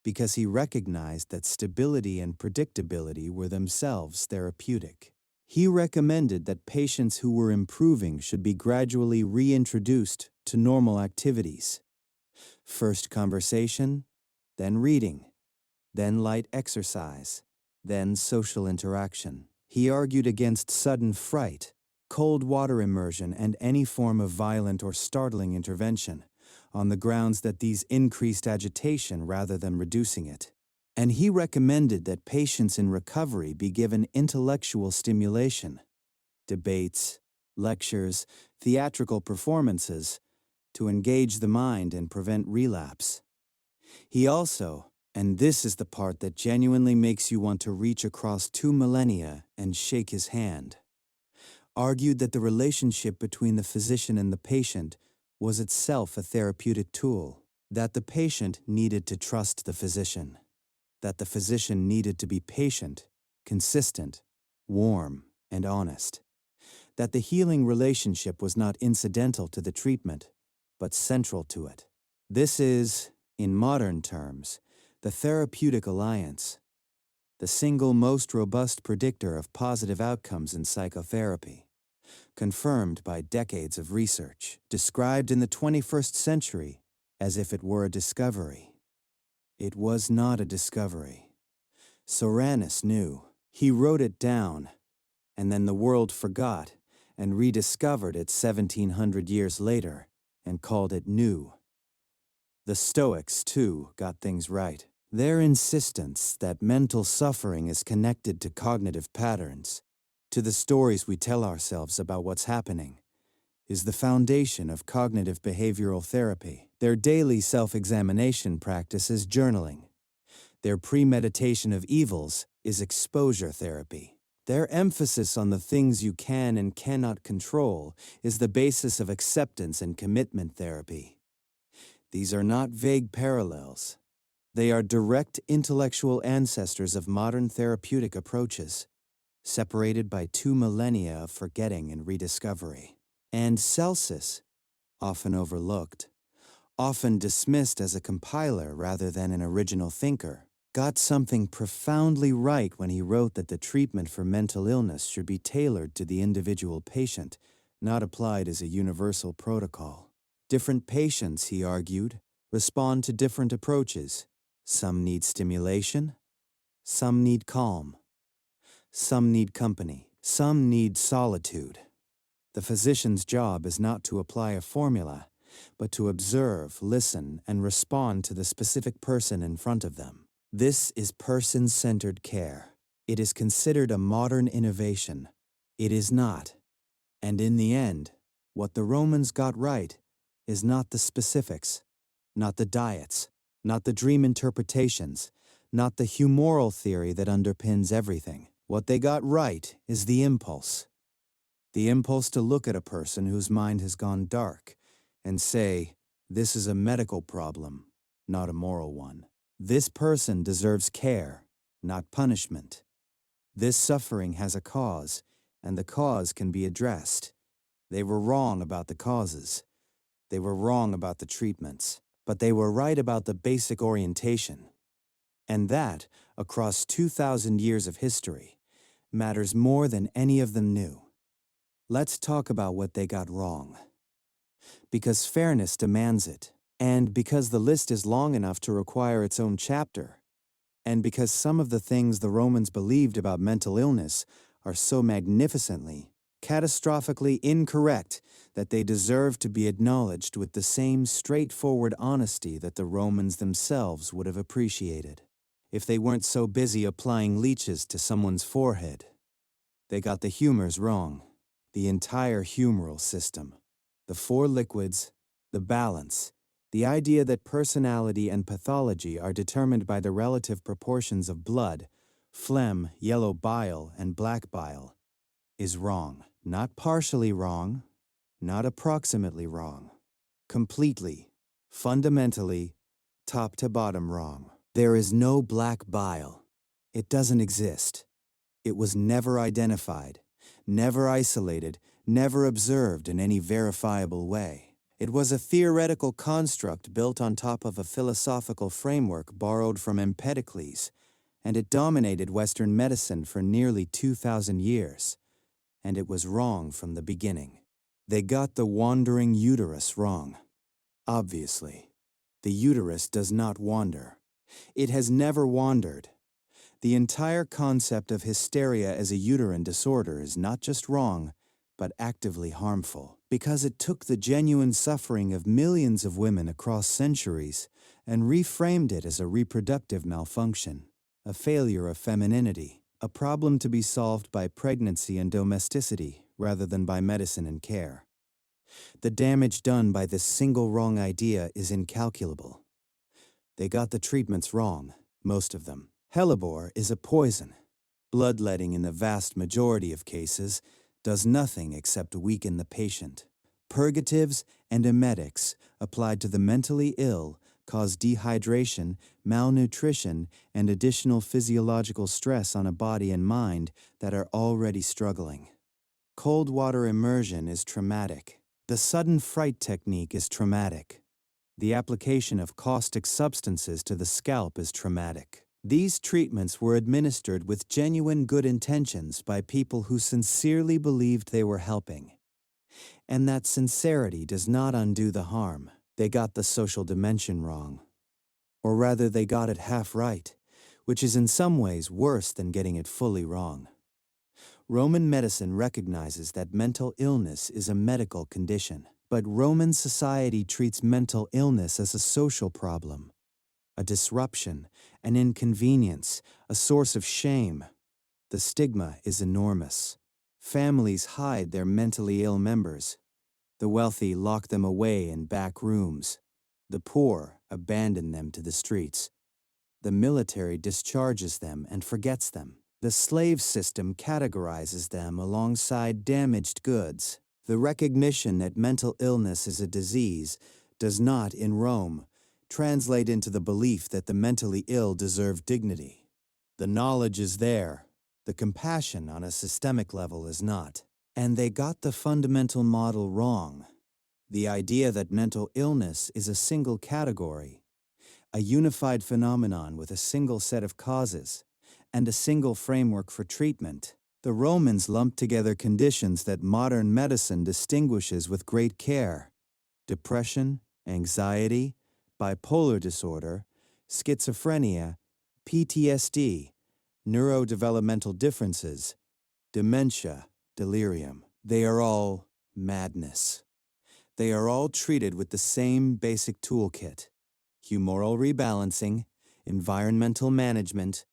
because he recognized that stability and predictability were themselves therapeutic. He recommended that patients who were improving should be gradually reintroduced to normal activities. First conversation, then reading, then light exercise, then social interaction. He argued against sudden fright, cold water immersion, and any form of violent or startling intervention, on the grounds that these increased agitation rather than reducing it. And he recommended that patients in recovery be given intellectual stimulation, debates, lectures, theatrical performances, to engage the mind and prevent relapse. He also, and this is the part that genuinely makes you want to reach across 2 millennia and shake his hand, argued that the relationship between the physician and the patient was itself a therapeutic tool, that the patient needed to trust the physician, that the physician needed to be patient, consistent, warm, and honest, that the healing relationship was not incidental to the treatment, but central to it. This is, in modern terms, the therapeutic alliance, the single most robust predictor of positive outcomes in psychotherapy, confirmed by decades of research, described in the 21st century as if it were a discovery. It was not a discovery. Soranus knew. He wrote it down, and then the world forgot and rediscovered it 1700 years later and called it new. The Stoics, too, got things right. Their insistence that mental suffering is connected to cognitive patterns, to the stories we tell ourselves about what's happening, is the foundation of cognitive behavioral therapy. Their daily self-examination practice is journaling. Their premeditation of evils is exposure therapy. Their emphasis on the things you can and cannot control is the basis of acceptance and commitment therapy. These are not vague parallels. They are direct intellectual ancestors of modern therapeutic approaches, separated by 2 millennia of forgetting and rediscovery. And Celsus, often overlooked, often dismissed as a compiler rather than an original thinker, got something profoundly right when he wrote that the treatment for mental illness should be tailored to the individual patient, not applied as a universal protocol. Different patients, he argued, respond to different approaches. Some need stimulation, some need calm, some need company, some need solitude. The physician's job is not to apply a formula, but to observe, listen, and respond to the specific person in front of them. This is person-centered care. It is considered a modern innovation. It is not. And in the end, what the Romans got right is not the specifics, not the diets, not the dream interpretations, not the humoral theory that underpins everything. What they got right is the impulse. The impulse to look at a person whose mind has gone dark and say, this is a medical problem, not a moral one. This person deserves care, not punishment. This suffering has a cause, and the cause can be addressed. They were wrong about the causes. They were wrong about the treatments, but they were right about the basic orientation. And that, across 2,000 years of history, matters more than any of them knew. Let's talk about what they got wrong. Because fairness demands it, and because the list is long enough to require its own chapter, and because some of the things the Romans believed about mental illness are so magnificently, catastrophically incorrect that they deserve to be acknowledged with the same straightforward honesty that the Romans themselves would have appreciated, if they weren't so busy applying leeches to someone's forehead. They got the humors wrong, the entire humoral system. The 4 liquids, the balance, the idea that personality and pathology are determined by the relative proportions of blood, phlegm, yellow bile, and black bile, is wrong. Not partially wrong, not approximately wrong. Completely, fundamentally, top to bottom wrong. There is no black bile. It doesn't exist. It was never identified, never isolated, never observed in any verifiable way. It was a theoretical construct built on top of a philosophical framework borrowed from Empedocles, and it dominated Western medicine for nearly 2,000 years. And it was wrong from the beginning. They got the wandering uterus wrong. Obviously, the uterus does not wander. It has never wandered. The entire concept of hysteria as a uterine disorder is not just wrong, but actively harmful, because it took the genuine suffering of millions of women across centuries and reframed it as a reproductive malfunction, a failure of femininity, a problem to be solved by pregnancy and domesticity rather than by medicine and care. The damage done by this single wrong idea is incalculable. They got the treatments wrong, most of them. Hellebore is a poison. Bloodletting in the vast majority of cases does nothing except weaken the patient. Purgatives and emetics applied to the mentally ill cause dehydration, malnutrition, and additional physiological stress on a body and mind that are already struggling. Cold water immersion is traumatic. The sudden fright technique is traumatic. The application of caustic substances to the scalp is traumatic. These treatments were administered with genuine good intentions by people who sincerely believed they were helping. And that sincerity does not undo the harm. They got the social dimension wrong. Or rather, they got it half right, which is in some ways worse than getting it fully wrong. Roman medicine recognizes that mental illness is a medical condition, but Roman society treats mental illness as a social problem, a disruption, an inconvenience, a source of shame. The stigma is enormous. Families hide their mentally ill members. The wealthy lock them away in back rooms. The poor abandon them to the streets. The military discharges them and forgets them. The slave system categorizes them alongside damaged goods. The recognition that mental illness is a disease does not, in Rome, translate into the belief that the mentally ill deserve dignity. The knowledge is there. The compassion on a systemic level is not. And they got the fundamental model wrong. The idea that mental illness is a single category, a unified phenomenon with a single set of causes, and a single framework for treatment. The Romans lumped together conditions that modern medicine distinguishes with great care: depression, anxiety, bipolar disorder, schizophrenia, PTSD, neurodevelopmental differences, dementia, delirium. They are all madness. They are all treated with the same basic toolkit: humoral rebalancing, environmental management,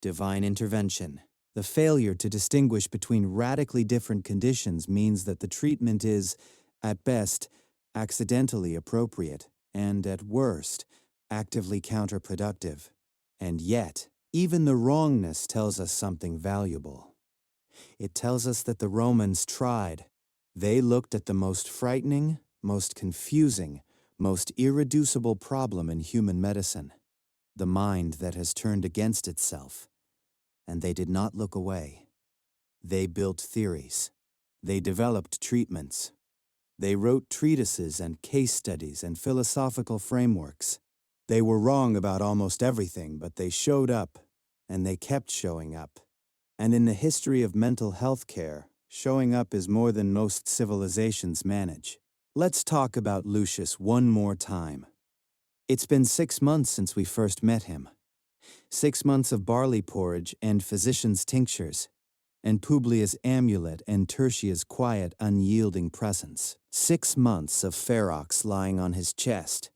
divine intervention. The failure to distinguish between radically different conditions means that the treatment is, at best, accidentally appropriate, and at worst, actively counterproductive. And yet, even the wrongness tells us something valuable. It tells us that the Romans tried. They looked at the most frightening, most confusing, most irreducible problem in human medicine: the mind that has turned against itself. And they did not look away. They built theories. They developed treatments. They wrote treatises and case studies and philosophical frameworks. They were wrong about almost everything, but they showed up, and they kept showing up. And in the history of mental health care, showing up is more than most civilizations manage. Let's talk about Lucius one more time. It's been 6 months since we first met him. 6 months of barley porridge and physician's tinctures, and Publia's amulet and Tertia's quiet, unyielding presence. 6 months of Ferox lying on his chest.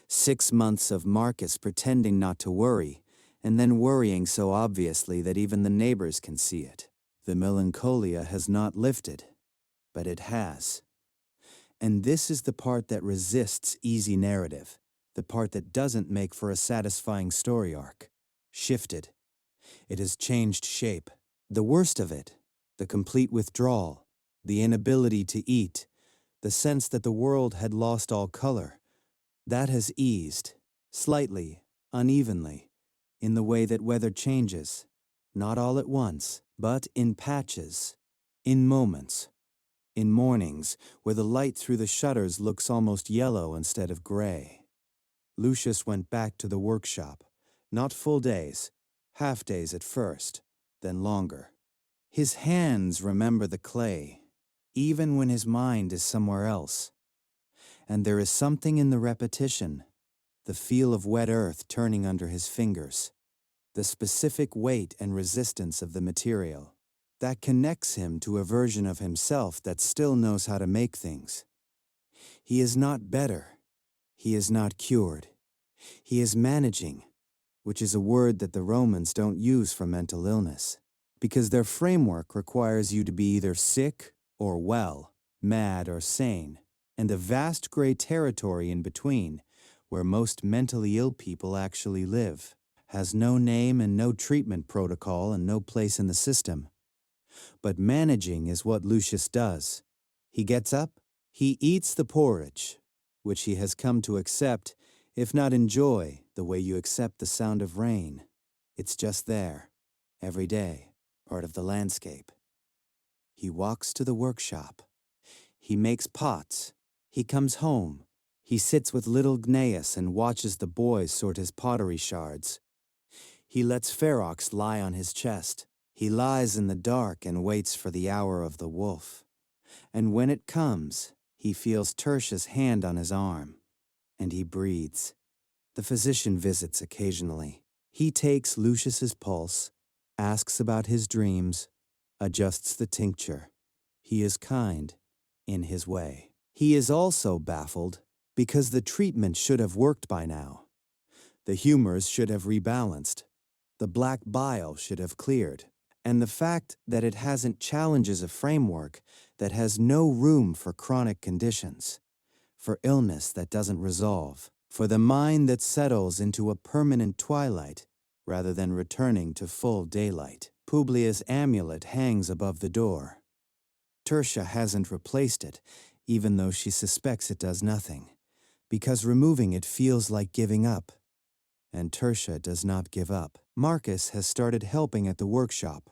6 months of Marcus pretending not to worry, and then worrying so obviously that even the neighbors can see it. The melancholia has not lifted, but it has. And this is the part that resists easy narrative, the part that doesn't make for a satisfying story arc. Shifted. It has changed shape. The worst of it, the complete withdrawal, the inability to eat, the sense that the world had lost all color, that has eased, slightly, unevenly, in the way that weather changes, not all at once, but in patches, in moments, in mornings where the light through the shutters looks almost yellow instead of gray. Lucius went back to the workshop. Not full days, half days at first, then longer. His hands remember the clay, even when his mind is somewhere else. And there is something in the repetition, the feel of wet earth turning under his fingers, the specific weight and resistance of the material. That connects him to a version of himself that still knows how to make things. He is not better. He is not cured. He is managing, which is a word that the Romans don't use for mental illness, because their framework requires you to be either sick or well, mad or sane, and a vast gray territory in between, where most mentally ill people actually live, has no name and no treatment protocol and no place in the system. But managing is what Lucius does. He gets up, he eats the porridge, which he has come to accept, if not enjoy, the way you accept the sound of rain. It's just there, every day, part of the landscape. He walks to the workshop. He makes pots. He comes home. He sits with little Gnaeus and watches the boys sort his pottery shards. He lets Ferox lie on his chest. He lies in the dark and waits for the hour of the wolf. And when it comes, he feels Tertia's hand on his arm, and he breathes. The physician visits occasionally. He takes Lucius's pulse, asks about his dreams, adjusts the tincture. He is kind, in his way. He is also baffled because the treatment should have worked by now. The humors should have rebalanced. The black bile should have cleared. And the fact that it hasn't challenges a framework that has no room for chronic conditions, for illness that doesn't resolve, for the mind that settles into a permanent twilight rather than returning to full daylight. Publius' amulet hangs above the door. Tertia hasn't replaced it, even though she suspects it does nothing, because removing it feels like giving up. And Tertia does not give up. Marcus has started helping at the workshop,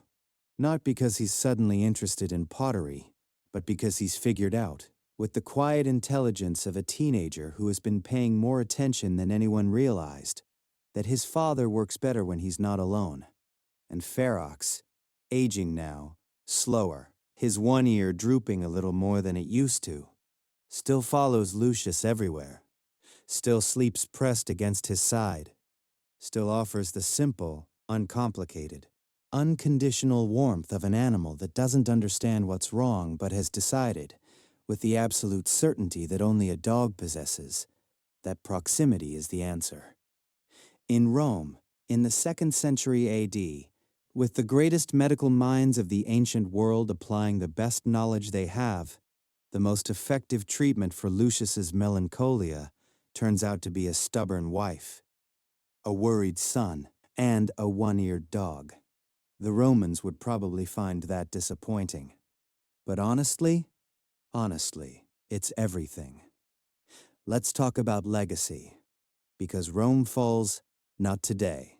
not because he's suddenly interested in pottery, but because he's figured out, with the quiet intelligence of a teenager who has been paying more attention than anyone realized, that his father works better when he's not alone. And Ferox, aging now, slower, his one ear drooping a little more than it used to, still follows Lucius everywhere, still sleeps pressed against his side, still offers the simple, uncomplicated, unconditional warmth of an animal that doesn't understand what's wrong but has decided, with the absolute certainty that only a dog possesses, that proximity is the answer. In Rome, in the 2nd century AD, with the greatest medical minds of the ancient world applying the best knowledge they have, the most effective treatment for Lucius's melancholia turns out to be a stubborn wife, a worried son, and a one-eared dog. The Romans would probably find that disappointing. But honestly, it's everything. Let's talk about legacy, because Rome falls not today,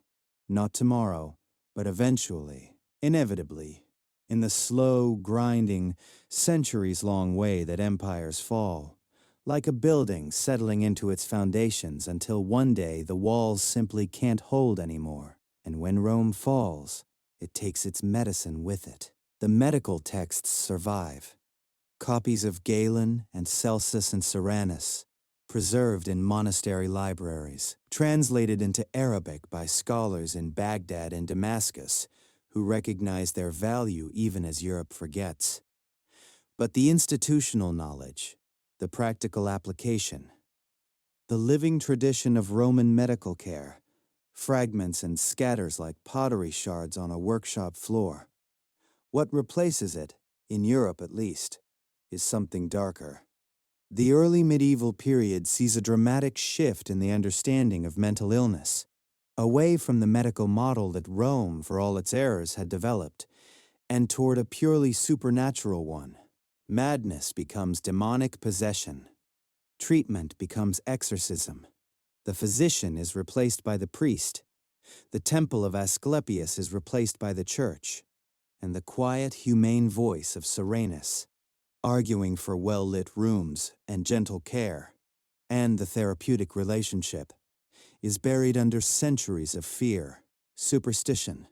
not tomorrow, but eventually, inevitably, in the slow, grinding, centuries-long way that empires fall, like a building settling into its foundations until one day the walls simply can't hold anymore. And when Rome falls, it takes its medicine with it. The medical texts survive. Copies of Galen and Celsus and Soranus, preserved in monastery libraries, translated into Arabic by scholars in Baghdad and Damascus, who recognize their value even as Europe forgets. But the institutional knowledge, the practical application, the living tradition of Roman medical care, fragments and scatters like pottery shards on a workshop floor. What replaces it, in Europe at least, is something darker. The early medieval period sees a dramatic shift in the understanding of mental illness, away from the medical model that Rome, for all its errors, had developed, and toward a purely supernatural one. Madness becomes demonic possession. Treatment becomes exorcism. The physician is replaced by the priest. The temple of Asclepius is replaced by the church. And the quiet, humane voice of Soranus, arguing for well-lit rooms and gentle care, and the therapeutic relationship, is buried under centuries of fear, superstition,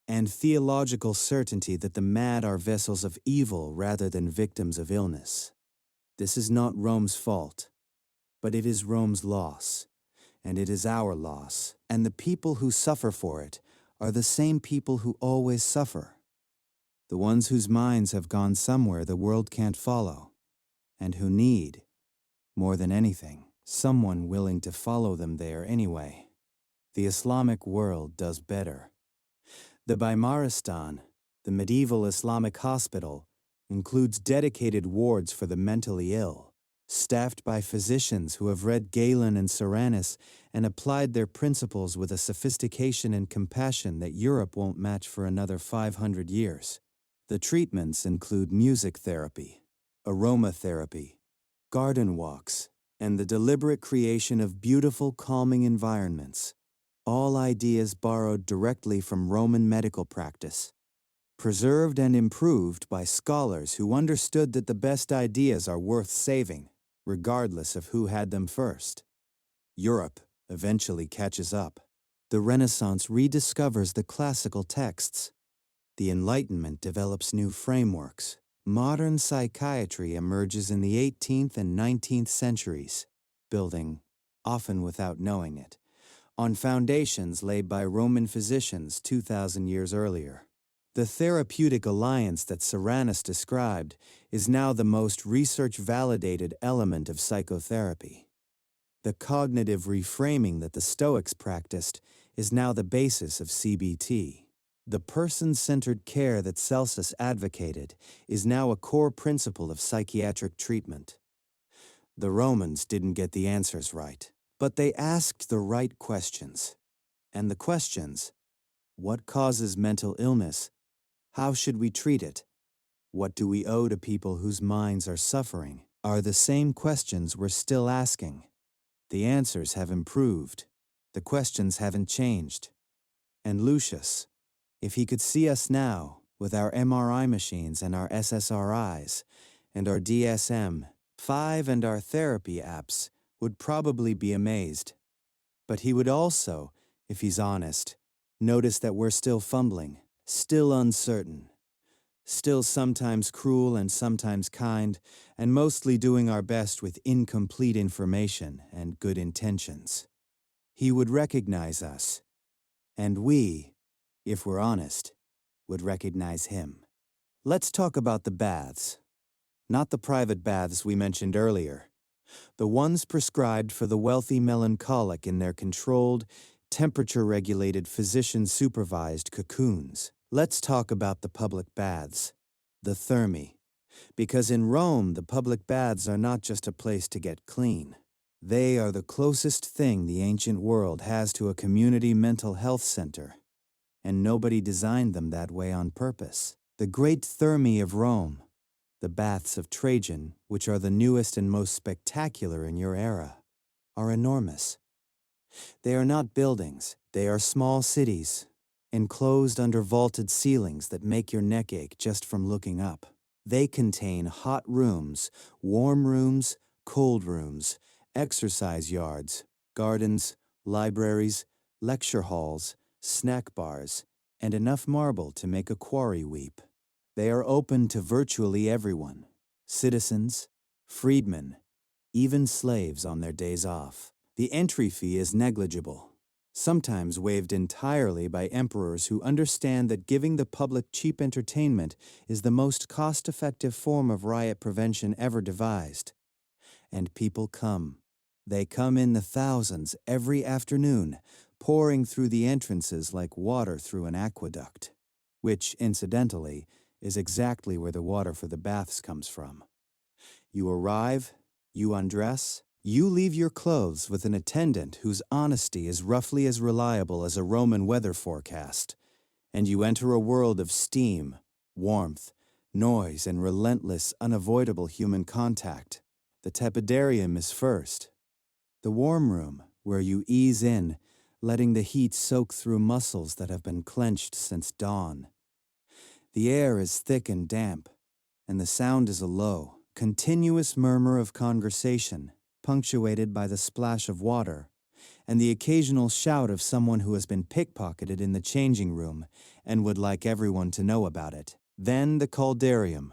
and theological certainty that the mad are vessels of evil rather than victims of illness. This is not Rome's fault, but it is Rome's loss, and it is our loss, and the people who suffer for it are the same people who always suffer, the ones whose minds have gone somewhere the world can't follow, and who need, more than anything, someone willing to follow them there anyway. The Islamic world does better. The Bimaristan, the medieval Islamic hospital, includes dedicated wards for the mentally ill, staffed by physicians who have read Galen and Soranus and applied their principles with a sophistication and compassion that Europe won't match for another 500 years. The treatments include music therapy, aromatherapy, garden walks, and the deliberate creation of beautiful, calming environments, all ideas borrowed directly from Roman medical practice, preserved and improved by scholars who understood that the best ideas are worth saving, regardless of who had them first. Europe eventually catches up. The Renaissance rediscovers the classical texts. The Enlightenment develops new frameworks. Modern psychiatry emerges in the 18th and 19th centuries, building, often without knowing it, on foundations laid by Roman physicians 2,000 years earlier. The therapeutic alliance that Soranus described is now the most research-validated element of psychotherapy. The cognitive reframing that the Stoics practiced is now the basis of CBT. The person-centered care that Celsus advocated is now a core principle of psychiatric treatment. The Romans didn't get the answers right, but they asked the right questions. And the questions: what causes mental illness? How should we treat it? What do we owe to people whose minds are suffering? Are the same questions we're still asking. The answers have improved. The questions haven't changed. And Lucius, if he could see us now, with our MRI machines and our SSRIs, and our DSM-5 and our therapy apps, would probably be amazed. But he would also, if he's honest, notice that we're still fumbling, still uncertain, still sometimes cruel and sometimes kind, and mostly doing our best with incomplete information and good intentions. He would recognize us, and we, if we're honest, would recognize him. Let's talk about the baths. Not the private baths we mentioned earlier. The ones prescribed for the wealthy melancholic in their controlled, temperature-regulated, physician-supervised cocoons. Let's talk about the public baths, the thermi. Because in Rome, the public baths are not just a place to get clean. They are the closest thing the ancient world has to a community mental health center. And nobody designed them that way on purpose. The great thermi of Rome, the baths of Trajan, which are the newest and most spectacular in your era, are enormous. They are not buildings, they are small cities, enclosed under vaulted ceilings that make your neck ache just from looking up. They contain hot rooms, warm rooms, cold rooms, exercise yards, gardens, libraries, lecture halls, snack bars, and enough marble to make a quarry weep. They are open to virtually everyone, citizens, freedmen, even slaves on their days off. The entry fee is negligible, sometimes waived entirely by emperors who understand that giving the public cheap entertainment is the most cost-effective form of riot prevention ever devised. And people come. They come in the thousands every afternoon, pouring through the entrances like water through an aqueduct, which, incidentally, is exactly where the water for the baths comes from. You arrive, you undress, you leave your clothes with an attendant whose honesty is roughly as reliable as a Roman weather forecast, and you enter a world of steam, warmth, noise, and relentless, unavoidable human contact. The tepidarium is first. The warm room, where you ease in, letting the heat soak through muscles that have been clenched since dawn. The air is thick and damp, and the sound is a low, continuous murmur of conversation, punctuated by the splash of water, and the occasional shout of someone who has been pickpocketed in the changing room and would like everyone to know about it. Then the caldarium,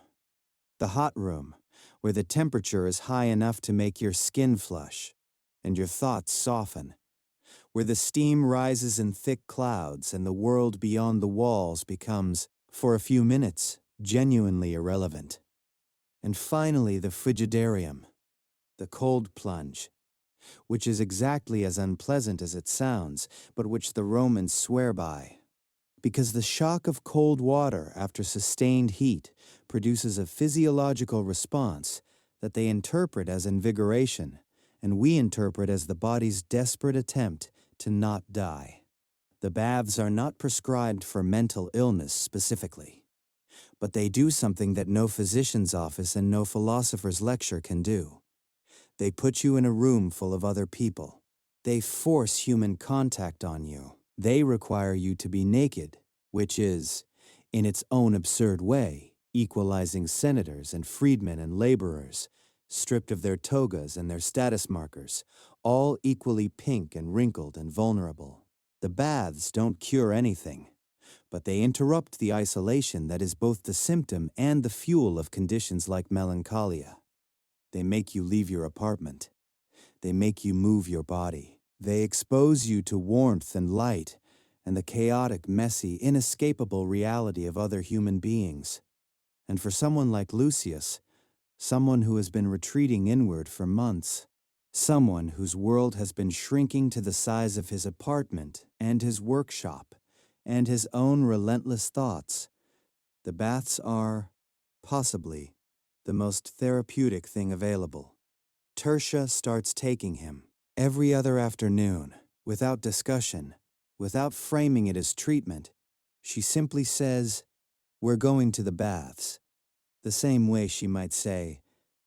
the hot room, where the temperature is high enough to make your skin flush and your thoughts soften, where the steam rises in thick clouds and the world beyond the walls becomes, for a few minutes, genuinely irrelevant. And finally, the frigidarium, the cold plunge, which is exactly as unpleasant as it sounds, but which the Romans swear by. Because the shock of cold water after sustained heat produces a physiological response that they interpret as invigoration, and we interpret as the body's desperate attempt to not die. The baths are not prescribed for mental illness specifically, but they do something that no physician's office and no philosopher's lecture can do. They put you in a room full of other people. They force human contact on you. They require you to be naked, which is, in its own absurd way, equalizing senators and freedmen and laborers, stripped of their togas and their status markers, all equally pink and wrinkled and vulnerable. The baths don't cure anything, but they interrupt the isolation that is both the symptom and the fuel of conditions like melancholia. They make you leave your apartment. They make you move your body. They expose you to warmth and light and the chaotic, messy, inescapable reality of other human beings. And for someone like Lucius, someone who has been retreating inward for months, someone whose world has been shrinking to the size of his apartment and his workshop and his own relentless thoughts, the baths are, possibly, the most therapeutic thing available. Tertia starts taking him every other afternoon, without discussion, without framing it as treatment. She simply says, "We're going to the baths," the same way she might say,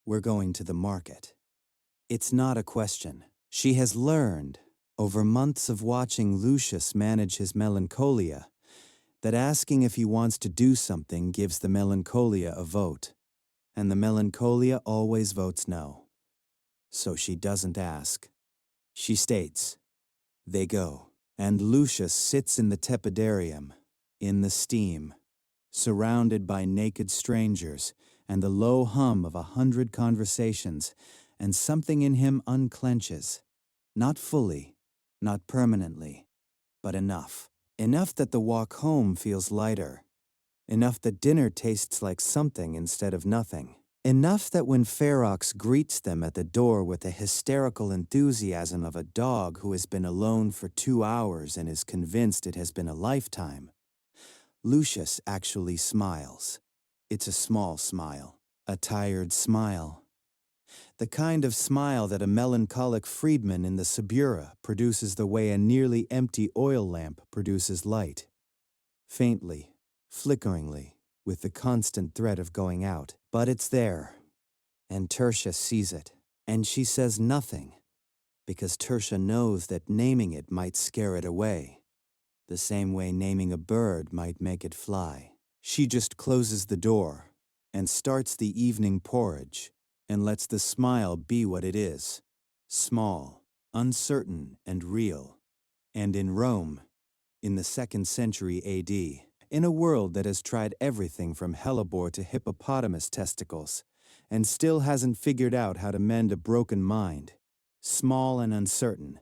"We're going to the market." It's not a question. She has learned, over months of watching Lucius manage his melancholia, that asking if he wants to do something gives the melancholia a vote, and the melancholia always votes no. So she doesn't ask. She states, they go, and Lucius sits in the tepidarium, in the steam, surrounded by naked strangers and the low hum of 100 conversations, and something in him unclenches. Not fully, not permanently, but enough. Enough that the walk home feels lighter. Enough that dinner tastes like something instead of nothing. Enough that when Ferox greets them at the door with the hysterical enthusiasm of a dog who has been alone for 2 hours and is convinced it has been a lifetime, Lucius actually smiles. It's a small smile, a tired smile. The kind of smile that a melancholic freedman in the Subura produces the way a nearly empty oil lamp produces light. Faintly, flickeringly, with the constant threat of going out. But it's there, and Tertia sees it, and she says nothing, because Tertia knows that naming it might scare it away, the same way naming a bird might make it fly. She just closes the door, and starts the evening porridge, and lets the smile be what it is, small, uncertain, and real. And in Rome, in the 2nd century AD, in a world that has tried everything from hellebore to hippopotamus testicles, and still hasn't figured out how to mend a broken mind, small and uncertain,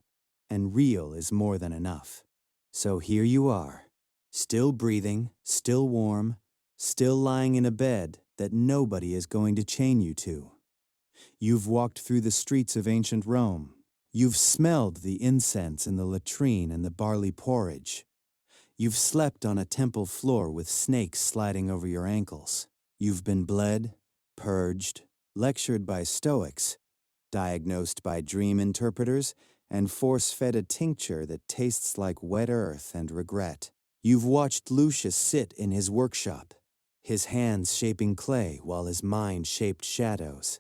and real is more than enough. So here you are, still breathing, still warm, still lying in a bed that nobody is going to chain you to. You've walked through the streets of ancient Rome. You've smelled the incense in the latrine and the barley porridge. You've slept on a temple floor with snakes sliding over your ankles. You've been bled, purged, lectured by Stoics, diagnosed by dream interpreters, and force-fed a tincture that tastes like wet earth and regret. You've watched Lucius sit in his workshop, his hands shaping clay while his mind shaped shadows.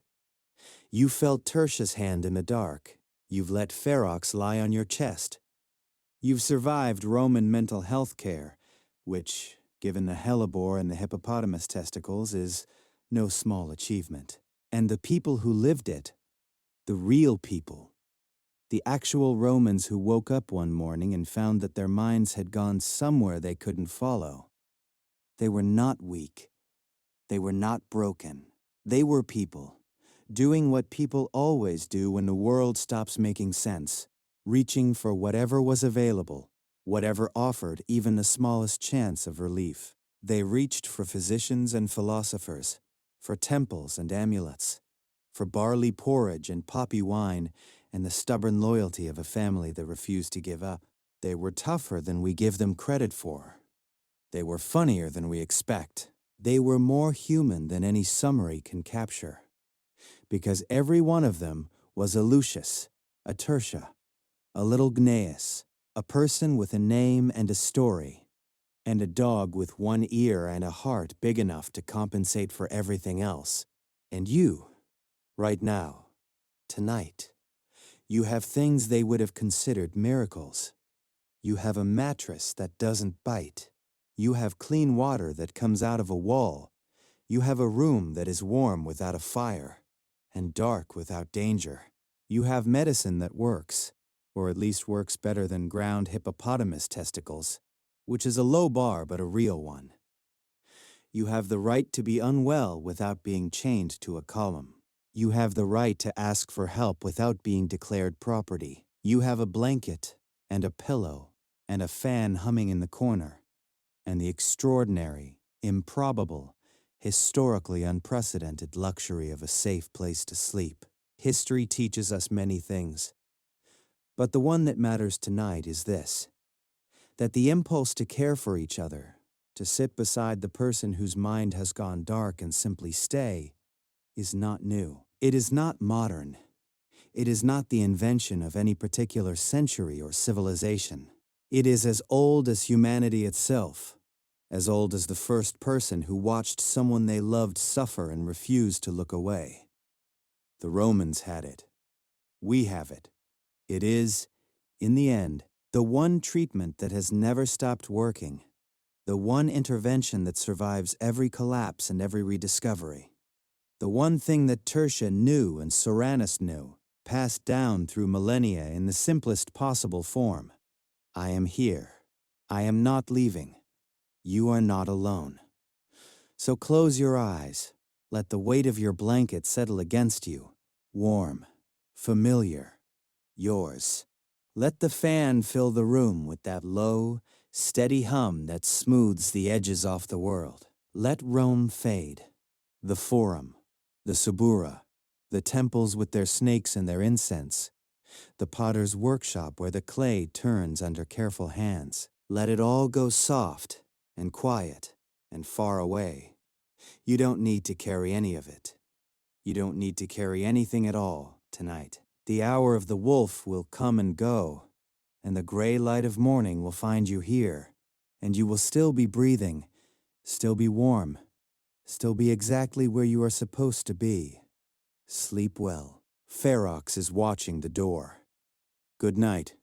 You felt Tertia's hand in the dark. You've let Ferox lie on your chest. You've survived Roman mental health care, which, given the hellebore and the hippopotamus testicles, is no small achievement. And the people who lived it, the real people, the actual Romans who woke up one morning and found that their minds had gone somewhere they couldn't follow, they were not weak. They were not broken. They were people, doing what people always do when the world stops making sense. reaching for whatever was available, whatever offered even the smallest chance of relief. They reached for physicians and philosophers, for temples and amulets, for barley porridge and poppy wine, and the stubborn loyalty of a family that refused to give up. They were tougher than we give them credit for. They were funnier than we expect. They were more human than any summary can capture. Because every one of them was a Lucius, a Tertia, a little Gnaeus, a person with a name and a story, and a dog with one ear and a heart big enough to compensate for everything else. And you, right now, tonight, you have things they would have considered miracles. You have a mattress that doesn't bite. You have clean water that comes out of a wall. You have a room that is warm without a fire, and dark without danger. You have medicine that works, or at least works better than ground hippopotamus testicles, which is a low bar but a real one. You have the right to be unwell without being chained to a column. You have the right to ask for help without being declared property. You have a blanket and a pillow and a fan humming in the corner, and the extraordinary, improbable, historically unprecedented luxury of a safe place to sleep. History teaches us many things, but the one that matters tonight is this: that the impulse to care for each other, to sit beside the person whose mind has gone dark and simply stay, is not new. It is not modern. It is not the invention of any particular century or civilization. It is as old as humanity itself, as old as the first person who watched someone they loved suffer and refused to look away. The Romans had it. We have it. It is, in the end, the one treatment that has never stopped working, the one intervention that survives every collapse and every rediscovery, the one thing that Tertia knew and Soranus knew, passed down through millennia in the simplest possible form. I am here. I am not leaving. You are not alone. So close your eyes. Let the weight of your blanket settle against you, warm, familiar, yours. Let the fan fill the room with that low, steady hum that smooths the edges off the world. Let Rome fade. The Forum, the Subura, the temples with their snakes and their incense, the potter's workshop where the clay turns under careful hands. Let it all go soft and quiet and far away. You don't need to carry any of it. You don't need to carry anything at all tonight. The hour of the wolf will come and go, and the gray light of morning will find you here, and you will still be breathing, still be warm, still be exactly where you are supposed to be. Sleep well. Ferox is watching the door. Good night.